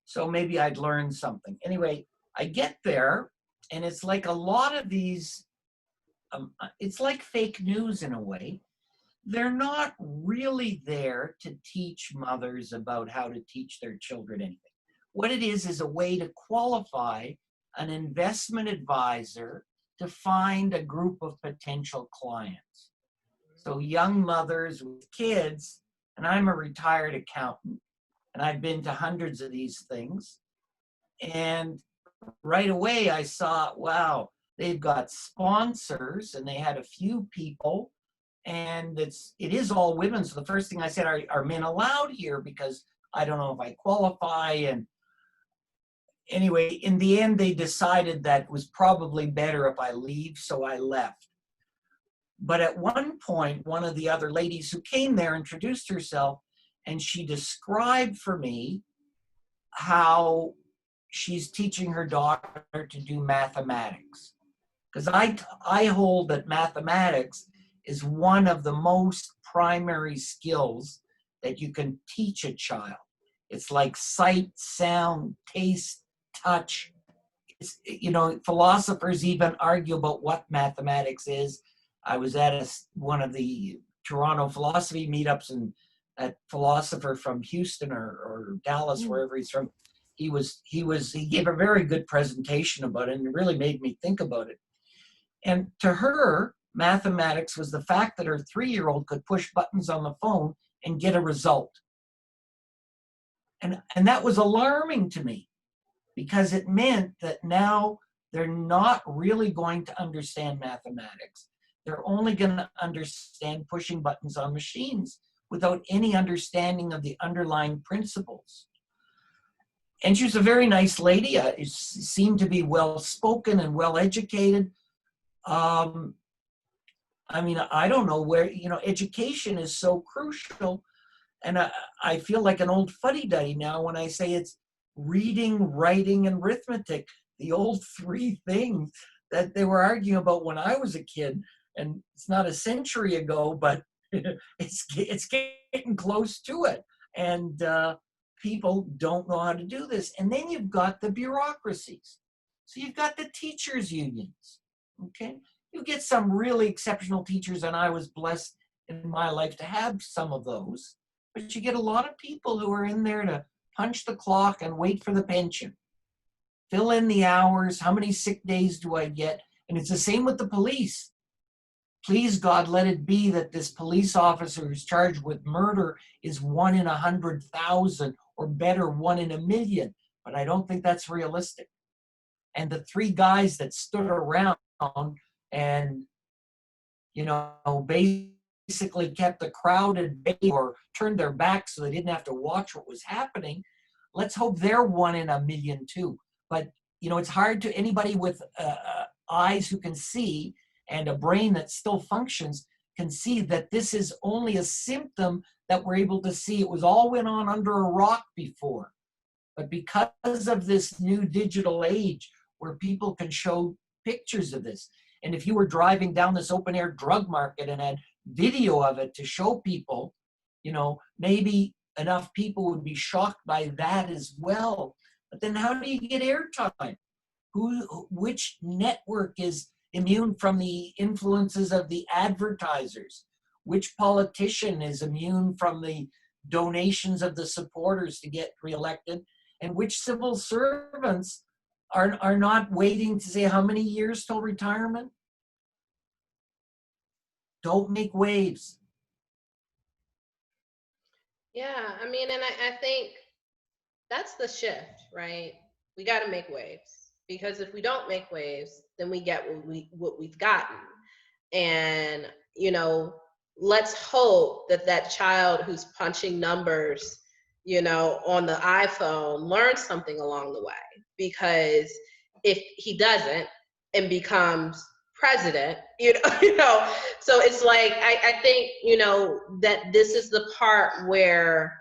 So maybe I'd learn something. Anyway, I get there, and it's like a lot of these, it's like fake news in a way. They're not really there to teach mothers about how to teach their children anything. What it is a way to qualify an investment advisor to find a group of potential clients. So young mothers with kids, and I'm a retired accountant, and I've been to hundreds of these things. And right away I saw, wow, they've got sponsors, and they had a few people, and it is all women. So the first thing I said, are men allowed here? Because I don't know if I qualify. And anyway, in the end, they decided that it was probably better if I leave, so I left. But at one point, one of the other ladies who came there introduced herself, and she described for me how she's teaching her daughter to do mathematics. Because I hold that mathematics is one of the most primary skills that you can teach a child. It's like sight, sound, taste, touch. It's, you know, philosophers even argue about what mathematics is. I was at one of the Toronto philosophy meetups, and that philosopher from Houston or Dallas, wherever he's from, he gave a very good presentation about it, and it really made me think about it. And to her, mathematics was the fact that her 3-year-old could push buttons on the phone and get a result. And that was alarming to me, because it meant that now they're not really going to understand mathematics. They're only going to understand pushing buttons on machines without any understanding of the underlying principles. And she was a very nice lady. Seemed to be well-spoken and well-educated. I mean, I don't know where, you know, education is so crucial. And I feel like an old fuddy-duddy now when I say it's reading, writing, and arithmetic, the old 3 things that they were arguing about when I was a kid. And it's not a century ago, but it's getting close to it. And people don't know how to do this. And then you've got the bureaucracies. So you've got the teachers' unions, okay? You get some really exceptional teachers, and I was blessed in my life to have some of those. But you get a lot of people who are in there to punch the clock and wait for the pension. Fill in the hours, how many sick days do I get? And it's the same with the police. please God, let it be that this police officer who's charged with murder is 1 in 100,000, or better, 1 in 1,000,000. But I don't think that's realistic. And the 3 guys that stood around and, basically kept the crowd at bay or turned their backs so they didn't have to watch what was happening, let's hope they're 1 in 1,000,000 too. But, it's hard to anybody with eyes who can see and a brain that still functions can see that this is only a symptom that we're able to see. It was all went on under a rock before. But because of this new digital age where people can show pictures of this, and if you were driving down this open air drug market and had video of it to show people, maybe enough people would be shocked by that as well. But then how do you get airtime? Which network is immune from the influences of the advertisers? Which politician is immune from the donations of the supporters to get reelected? And which civil servants are not waiting to say how many years till retirement? Don't make waves. Yeah, I mean, and I think that's the shift, right? We got to make waves, because if we don't make waves, then we get what we've gotten. And let's hope that child who's punching numbers, on the iPhone learns something along the way. Because if he doesn't and becomes president, so it's like I think that this is the part where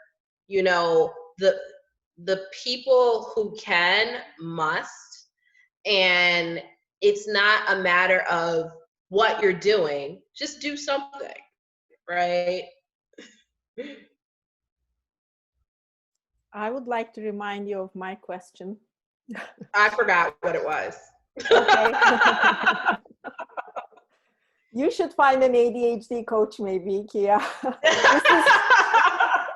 the people who can must, and it's not a matter of what you're doing, just do something, right? I would like to remind you of my question. I forgot what it was. Okay. You should find an ADHD coach, maybe, Keiya.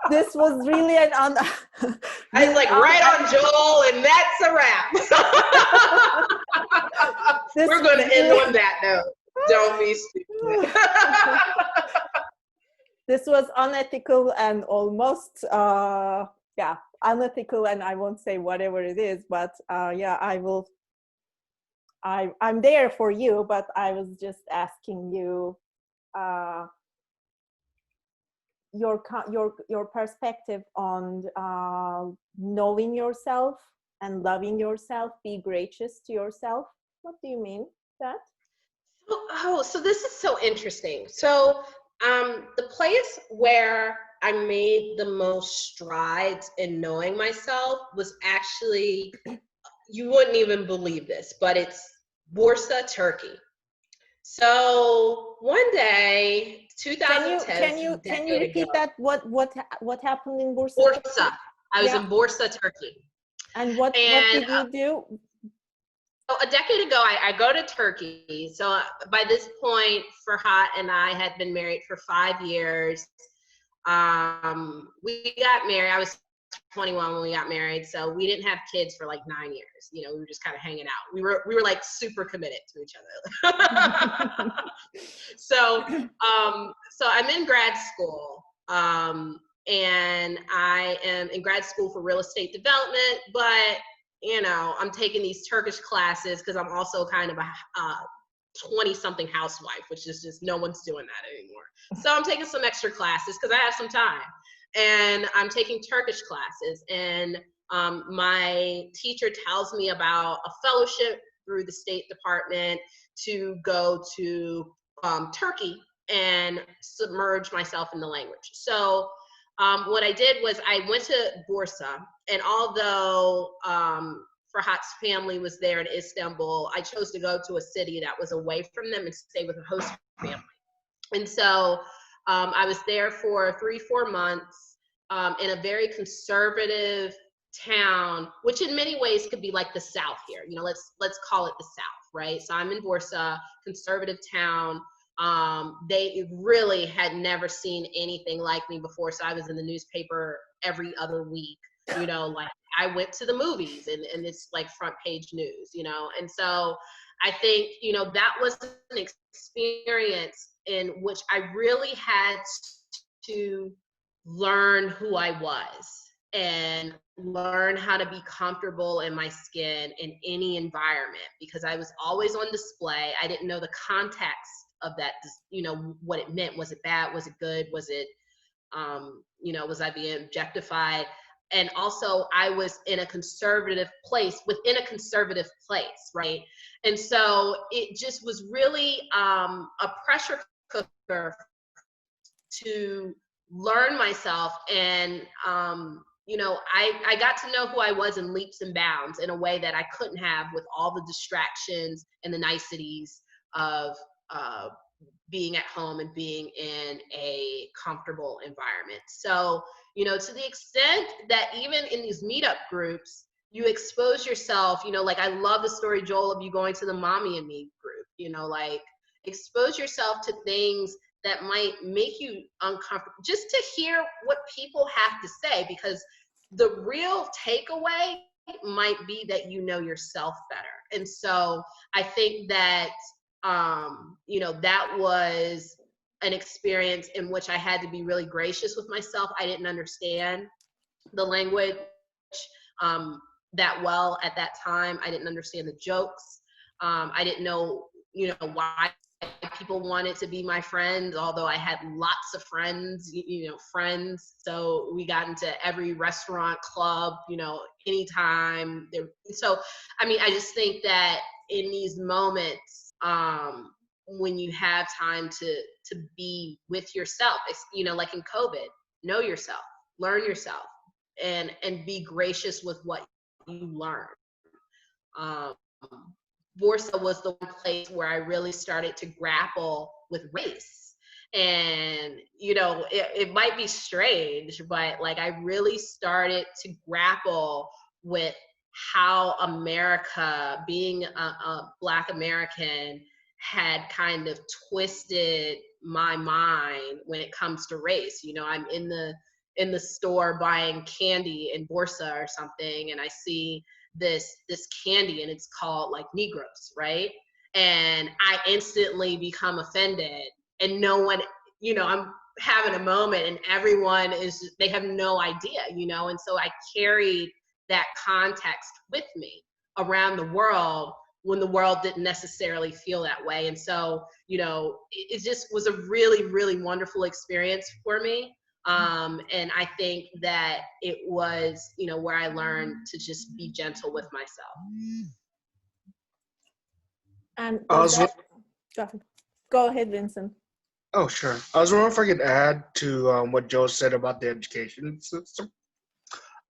This was really an I was like, right on, Joel, and that's a wrap. We're going to end on that note. Don't be stupid. This was unethical and almost, unethical, and I won't say whatever it is, but I will. I'm there for you, but I was just asking you your perspective on knowing yourself and loving yourself. Be gracious to yourself. What do you mean that? So this is so interesting. So the place where I made the most strides in knowing myself was actually, you wouldn't even believe this, but it's Bursa, Turkey. So one day, 2010. Can you repeat that? What happened in Bursa? Bursa. I was in Bursa, Turkey. And what did you do? So a decade ago, I go to Turkey. So by this point, Farhat and I had been married for 5 years. We got married. I was 21 when we got married, so we didn't have kids for like 9 years. We were just kind of hanging out. We were like super committed to each other. So I'm in grad school, and I am in grad school for real estate development, but I'm taking these Turkish classes because I'm also kind of a 20-something housewife, which is just, no one's doing that anymore. So I'm taking some extra classes because I have some time. And I'm taking Turkish classes, and my teacher tells me about a fellowship through the State Department to go to Turkey and submerge myself in the language. So what I did was I went to Bursa, and although Farhat's family was there in Istanbul, I chose to go to a city that was away from them and stay with a host family. And so I was there for 3-4 months in a very conservative town, which in many ways could be like the South here. Let's call it the South, right? So I'm in Bursa, conservative town. They really had never seen anything like me before. So I was in the newspaper every other week, like I went to the movies and it's like front page news, and so I think, you know, that was an experience in which I really had to learn who I was and learn how to be comfortable in my skin in any environment, because I was always on display. I didn't know the context of that, you know, what it meant. Was it bad? Was it good? Was it, you know, was I being objectified? And also I was in a conservative place within a conservative place, right? And so it just was really a pressure cooker to learn myself. And you know, I got to know who I was in leaps and bounds in a way that I couldn't have with all the distractions and the niceties of being at home and being in a comfortable environment. So, you know, to the extent that even in these meetup groups, you expose yourself, you know, like I love the story, Joel, of you going to the Mommy and Me group, you know, like expose yourself to things that might make you uncomfortable, just to hear what people have to say, because the real takeaway might be that you know yourself better. And so I think that, you know, that was an experience in which I had to be really gracious with myself. I didn't understand the language that well at that time. I didn't understand the jokes. I didn't know, you know, why people wanted to be my friends, although I had lots of friends, you know, friends. So we got into every restaurant, club, you know, anytime. So, I mean, I just think that in these moments, when you have time to be with yourself, you know, like in COVID, know yourself, learn yourself, and be gracious with what you learn. Borsa was the one place where I really started to grapple with race. And, you know, it might be strange, but like I really started to grapple with how America, being a Black American, had kind of twisted my mind when it comes to race. You know, I'm in the store buying candy in Borsa or something, and I see this candy and it's called like Negros, right? And I instantly become offended, and no one, you know, I'm having a moment and everyone is, they have no idea, you know? And so I carried that context with me around the world when the world didn't necessarily feel that way. And so, you know, it just was a really, really wonderful experience for me. And I think that it was, you know, where I learned to just be gentle with myself. And I was, go ahead, Vincent. oh, sure. I was wondering if I could add to what Joe said about the education system.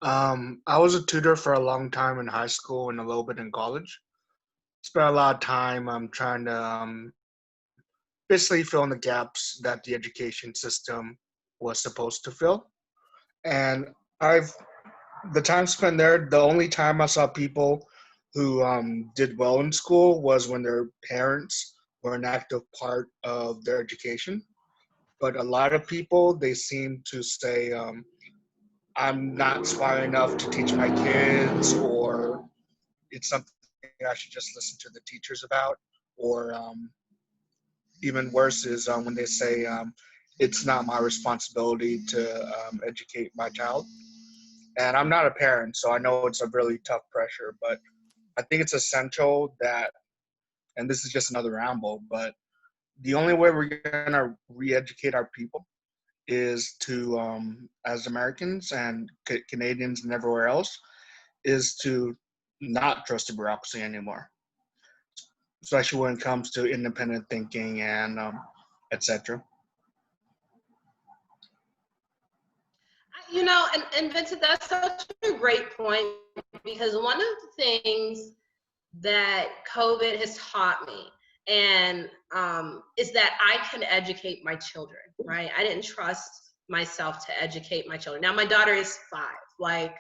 I was a tutor for a long time in high school and a little bit in college. Spent a lot of time trying to basically fill in the gaps that the education system was supposed to fill. And the time spent there, the only time I saw people who did well in school was when their parents were an active part of their education. But a lot of people, they seem to say, I'm not smart enough to teach my kids, or it's something I should just listen to the teachers about, or even worse is when they say it's not my responsibility to educate my child. And I'm not a parent, so I know it's a really tough pressure, but I think it's essential that, and this is just another ramble, but the only way we're gonna re-educate our people is to, as Americans and Canadians and everywhere else, is to not trust the bureaucracy anymore, especially when it comes to independent thinking and etc. You know, and Vincent, that's such a great point, because one of the things that COVID has taught me, and is that I can educate my children, right? I didn't trust myself to educate my children. Now my daughter is 5. Like,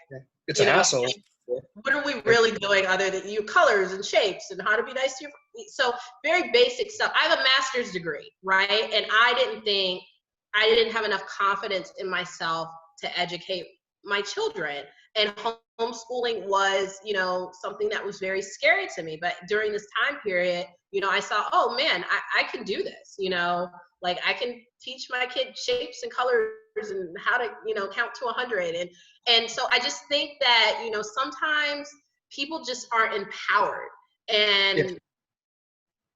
It's a hassle. What are we really doing other than colors and shapes and how to be nice to your, so very basic stuff. I have a master's degree, right? And I didn't have enough confidence in myself to educate my children. And homeschooling was, you know, something that was very scary to me. But during this time period, you know, I saw, oh man, I can do this, you know, like I can teach my kid shapes and colors and how to, you know, count to 100. And so I just think that, you know, sometimes people just aren't empowered. And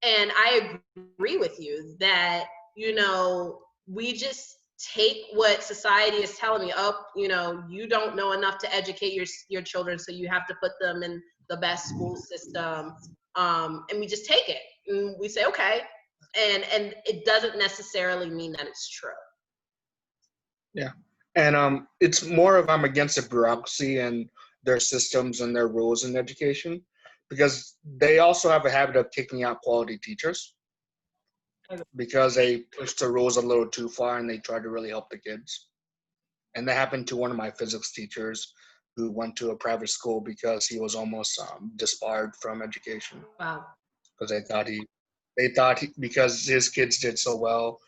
and I agree with you that, you know, we just take what society is telling me, oh, you know, you don't know enough to educate your children, so you have to put them in the best school system. And we just take it and we say, okay. And it doesn't necessarily mean that it's true. Yeah. And it's more of I'm against the bureaucracy and their systems and their rules in education, because they also have a habit of kicking out quality teachers because they push the rules a little too far and they try to really help the kids. And that happened to one of my physics teachers who went to a private school because he was almost disbarred from education. Wow. Because they thought because his kids did so well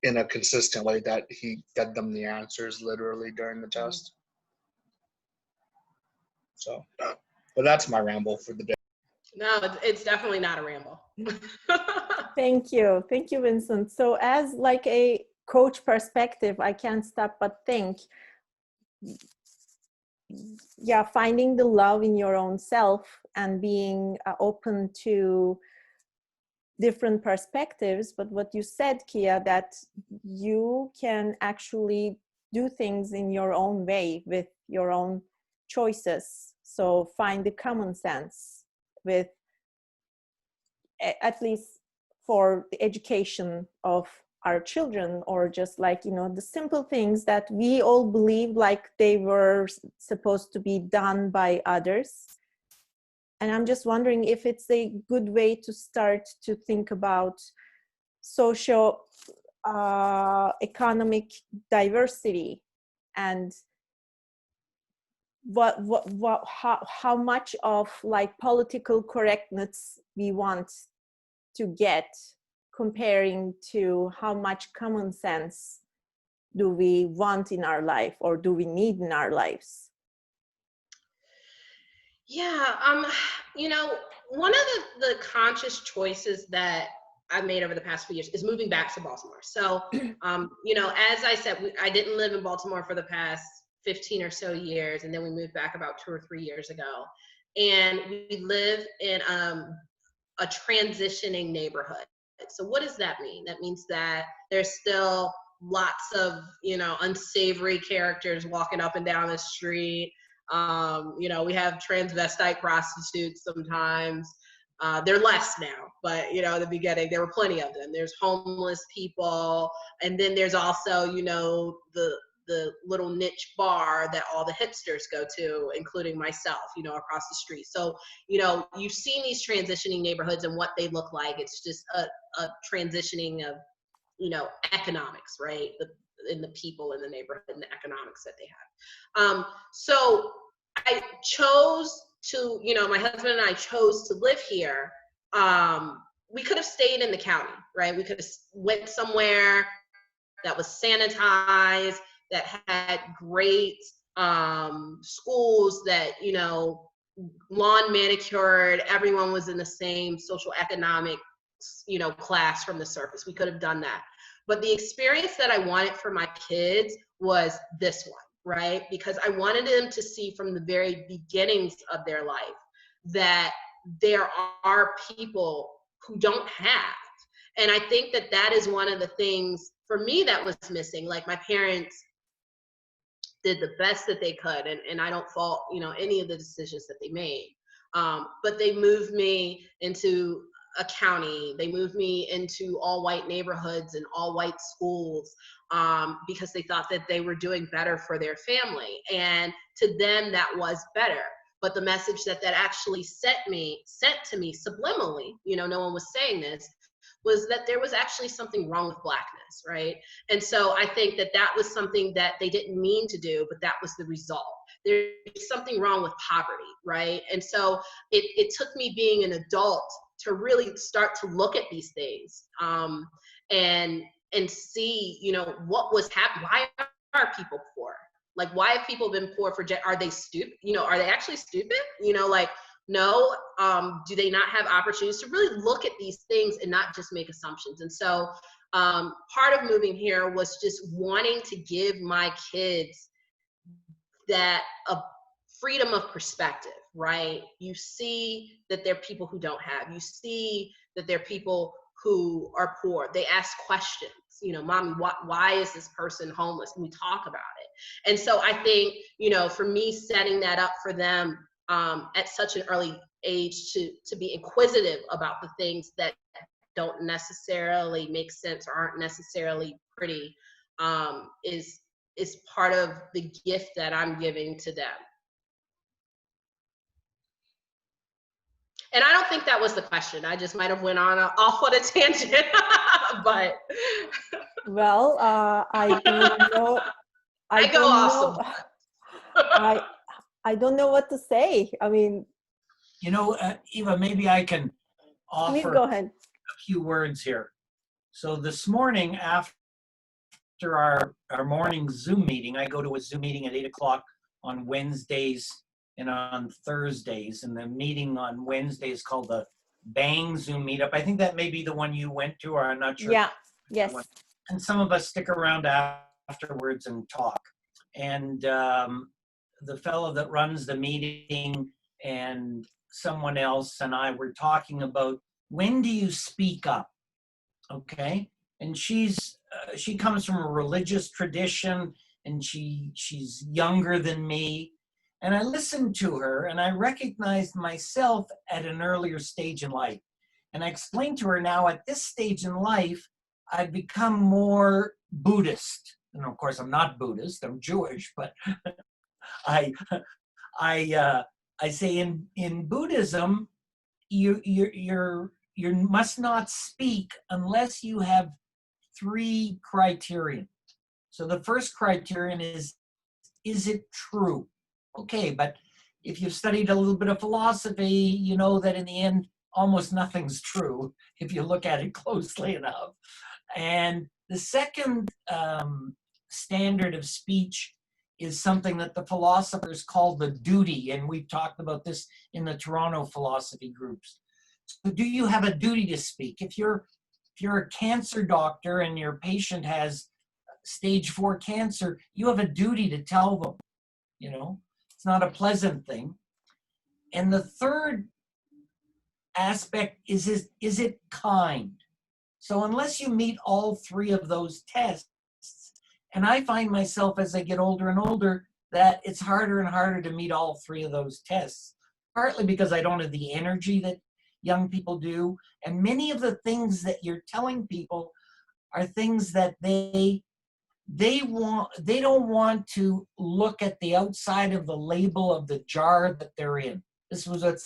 in a consistent way that he fed them the answers literally during the test. So, but that's my ramble for the day. No, it's definitely not a ramble. Thank you. Thank you, Vincent. So as like a coach perspective, I can't stop but think, yeah, finding the love in your own self and being open to different perspectives. But what you said, Keiya, that you can actually do things in your own way with your own choices. So find the common sense with, at least for the education of our children, or just like, you know, the simple things that we all believe like they were supposed to be done by others. And I'm just wondering if it's a good way to start to think about socio-economic diversity and how much of like political correctness we want to get, comparing to how much common sense do we want in our life or do we need in our lives? Yeah, you know, one of the conscious choices that I've made over the past few years is moving back to Baltimore. So, you know, as I said, I didn't live in Baltimore for the past 15 or so years, and then we moved back about 2 or 3 years ago. And we live in a transitioning neighborhood. So what does that mean? That means that there's still lots of, you know, unsavory characters walking up and down the street. You know, we have transvestite prostitutes sometimes. They're less now, but you know, in the beginning there were plenty of them. There's homeless people, and then there's also, you know, the little niche bar that all the hipsters go to, including myself, you know, across the street. So, you know, you've seen these transitioning neighborhoods and what they look like. It's just a transitioning of, you know, economics, right? In the people in the neighborhood and the economics that they have. So I chose to, you know, my husband and I chose to live here. We could have stayed in the county, right? We could have went somewhere that was sanitized, that had great schools, that, you know, lawn manicured, everyone was in the same social economic, you know, class from the surface. We could have done that. But the experience that I wanted for my kids was this one, right? Because I wanted them to see from the very beginnings of their life that there are people who don't have. And I think that that is one of the things for me that was missing. Like, my parents did the best that they could, and I don't fault, you know, any of the decisions that they made. But they moved me into a county. They moved me into all white neighborhoods and all white schools, because they thought that they were doing better for their family. And to them, that was better. But the message that actually sent to me subliminally, you know, no one was saying this, was that there was actually something wrong with Blackness, right? And so I think that that was something that they didn't mean to do, but that was the result. There's something wrong with poverty, right? And so it took me being an adult to really start to look at these things, and see, you know, what was happening. Why are people poor? Like, why have people been poor for, are they stupid? You know, are they actually stupid? You know, like, no, do they not have opportunities to really look at these things and not just make assumptions? And so part of moving here was just wanting to give my kids that a freedom of perspective, right? You see that there are people who don't have, you see that there are people who are poor. They ask questions, you know, mommy, why is this person homeless? And we talk about it. And so I think, you know, for me, setting that up for them at such an early age to be inquisitive about the things that don't necessarily make sense or aren't necessarily pretty is part of the gift that I'm giving to them. And I don't think that was the question. I just might have went on off on a tangent, but. Well, I don't know. I go off. I don't know what to say. I mean, You know, Eva, maybe I can please offer go ahead. a few words here. So this morning after our morning Zoom meeting, I go to a Zoom meeting at 8 o'clock on Wednesdays and on Thursdays. And the meeting on Wednesday is called the Bang Zoom meetup. I think that may be the one you went to, or I'm not sure. Yeah, yes. And some of us stick around afterwards and talk. And the fellow that runs the meeting and someone else and I were talking about, when do you speak up? Okay. And she comes from a religious tradition, and she's younger than me. And I listened to her, and I recognized myself at an earlier stage in life. And I explained to her, now at this stage in life, I've become more Buddhist. And of course, I'm not Buddhist, I'm Jewish, but I say in Buddhism, you must not speak unless you have 3 criterion. So the first criterion is it true? Okay, but if you've studied a little bit of philosophy, you know that in the end, almost nothing's true if you look at it closely enough. And the second standard of speech is something that the philosophers call the duty, and we've talked about this in the Toronto philosophy groups. So do you have a duty to speak? If you're a cancer doctor and your patient has stage 4 cancer, you have a duty to tell them, you know, it's not a pleasant thing. And the third aspect is it kind? So unless you meet all 3 of those tests, and I find myself as I get older and older that it's harder and harder to meet all 3 of those tests, partly because I don't have the energy that young people do. And many of the things that you're telling people are things that they don't want to look at the outside of the label of the jar that they're in. This was what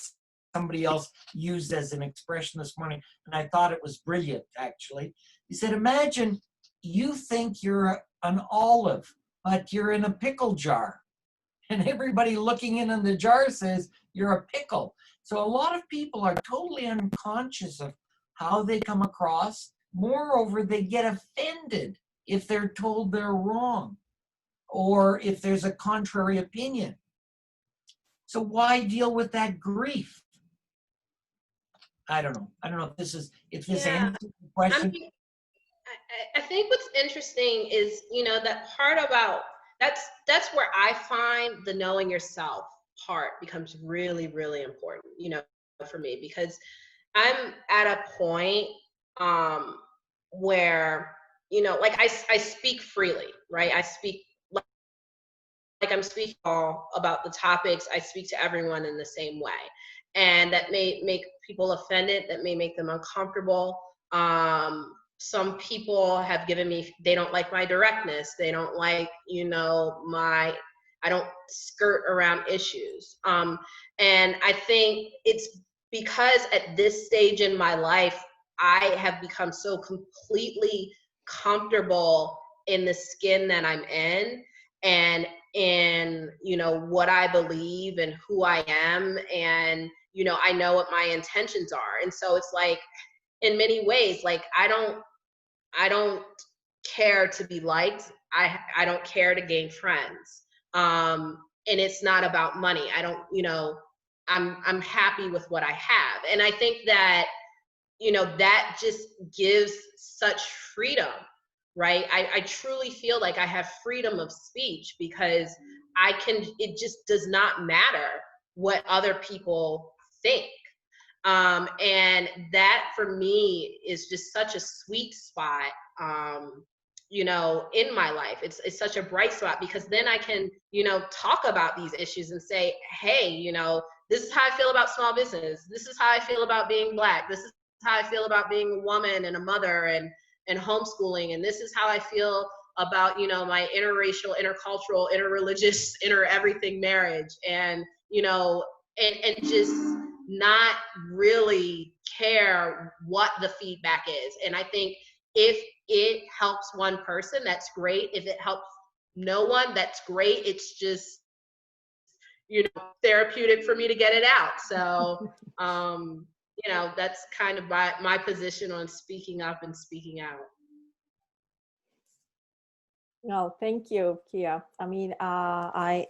somebody else used as an expression this morning, and I thought it was brilliant, actually. He said, imagine you think you're an olive, but you're in a pickle jar. And everybody looking in on the jar says, you're a pickle. So a lot of people are totally unconscious of how they come across. Moreover, they get offended if they're told they're wrong or if there's a contrary opinion. So why deal with that grief? I don't know. I don't know if this answers the question. I think what's interesting is, you know, that part about, that's where I find the knowing yourself part becomes really, really important, you know, for me, because I'm at a point where, you know, like I speak freely, right? I speak like I'm speaking about the topics. I speak to everyone in the same way. And that may make people offended, that may make them uncomfortable. Some people have given me, they don't like my directness. They don't like, you know, I don't skirt around issues. And I think it's because at this stage in my life, I have become so completely comfortable in the skin that I'm in, and in, you know, what I believe and who I am, and, you know, I know what my intentions are. And so it's like, in many ways, like, I don't care to be liked. I don't care to gain friends. And it's not about money. I don't, you know, I'm happy with what I have. And I think that, you know, that just gives such freedom, right? I truly feel like I have freedom of speech because I can, it just does not matter what other people think. And that for me is just such a sweet spot, you know, in my life. It's such a bright spot because then I can, you know, talk about these issues and say, hey, you know, this is how I feel about small business. This is how I feel about being Black. This is how I feel about being a woman and a mother and homeschooling. And this is how I feel about, you know, my interracial, intercultural, interreligious, inter everything marriage. And, you know, and just not really care what the feedback is. And I think if it helps one person, that's great. If it helps no one, that's great. It's just, you know, therapeutic for me to get it out. So, you know, that's kind of my position on speaking up and speaking out. No, thank you, Keiya. I mean, I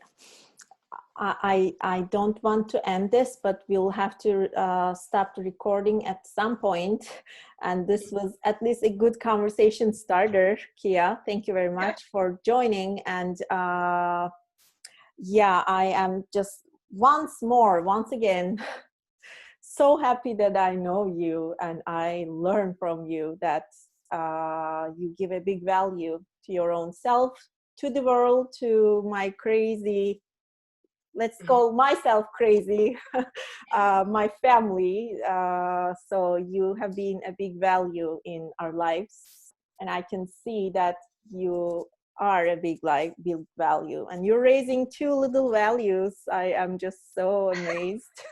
don't want to end this, but we'll have to stop the recording at some point. And this was at least a good conversation starter, Keiya. Thank you very much for joining. And yeah, I am just once again, so happy that I know you and I learn from you that you give a big value to your own self, to the world, to my crazy, let's call myself crazy, my family. So you have been a big value in our lives. And I can see that you are a big value. And you're raising two little values. I am just so amazed.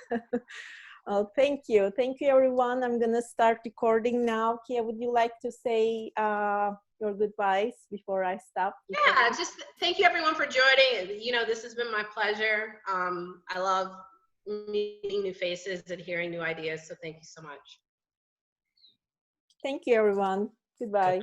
Well, thank you. Thank you, everyone. I'm going to start recording now. Keiya, would you like to say your goodbyes before I stop? Yeah, just thank you everyone for joining. You know, this has been my pleasure. I love meeting new faces and hearing new ideas. So thank you so much. Thank you, everyone. Goodbye.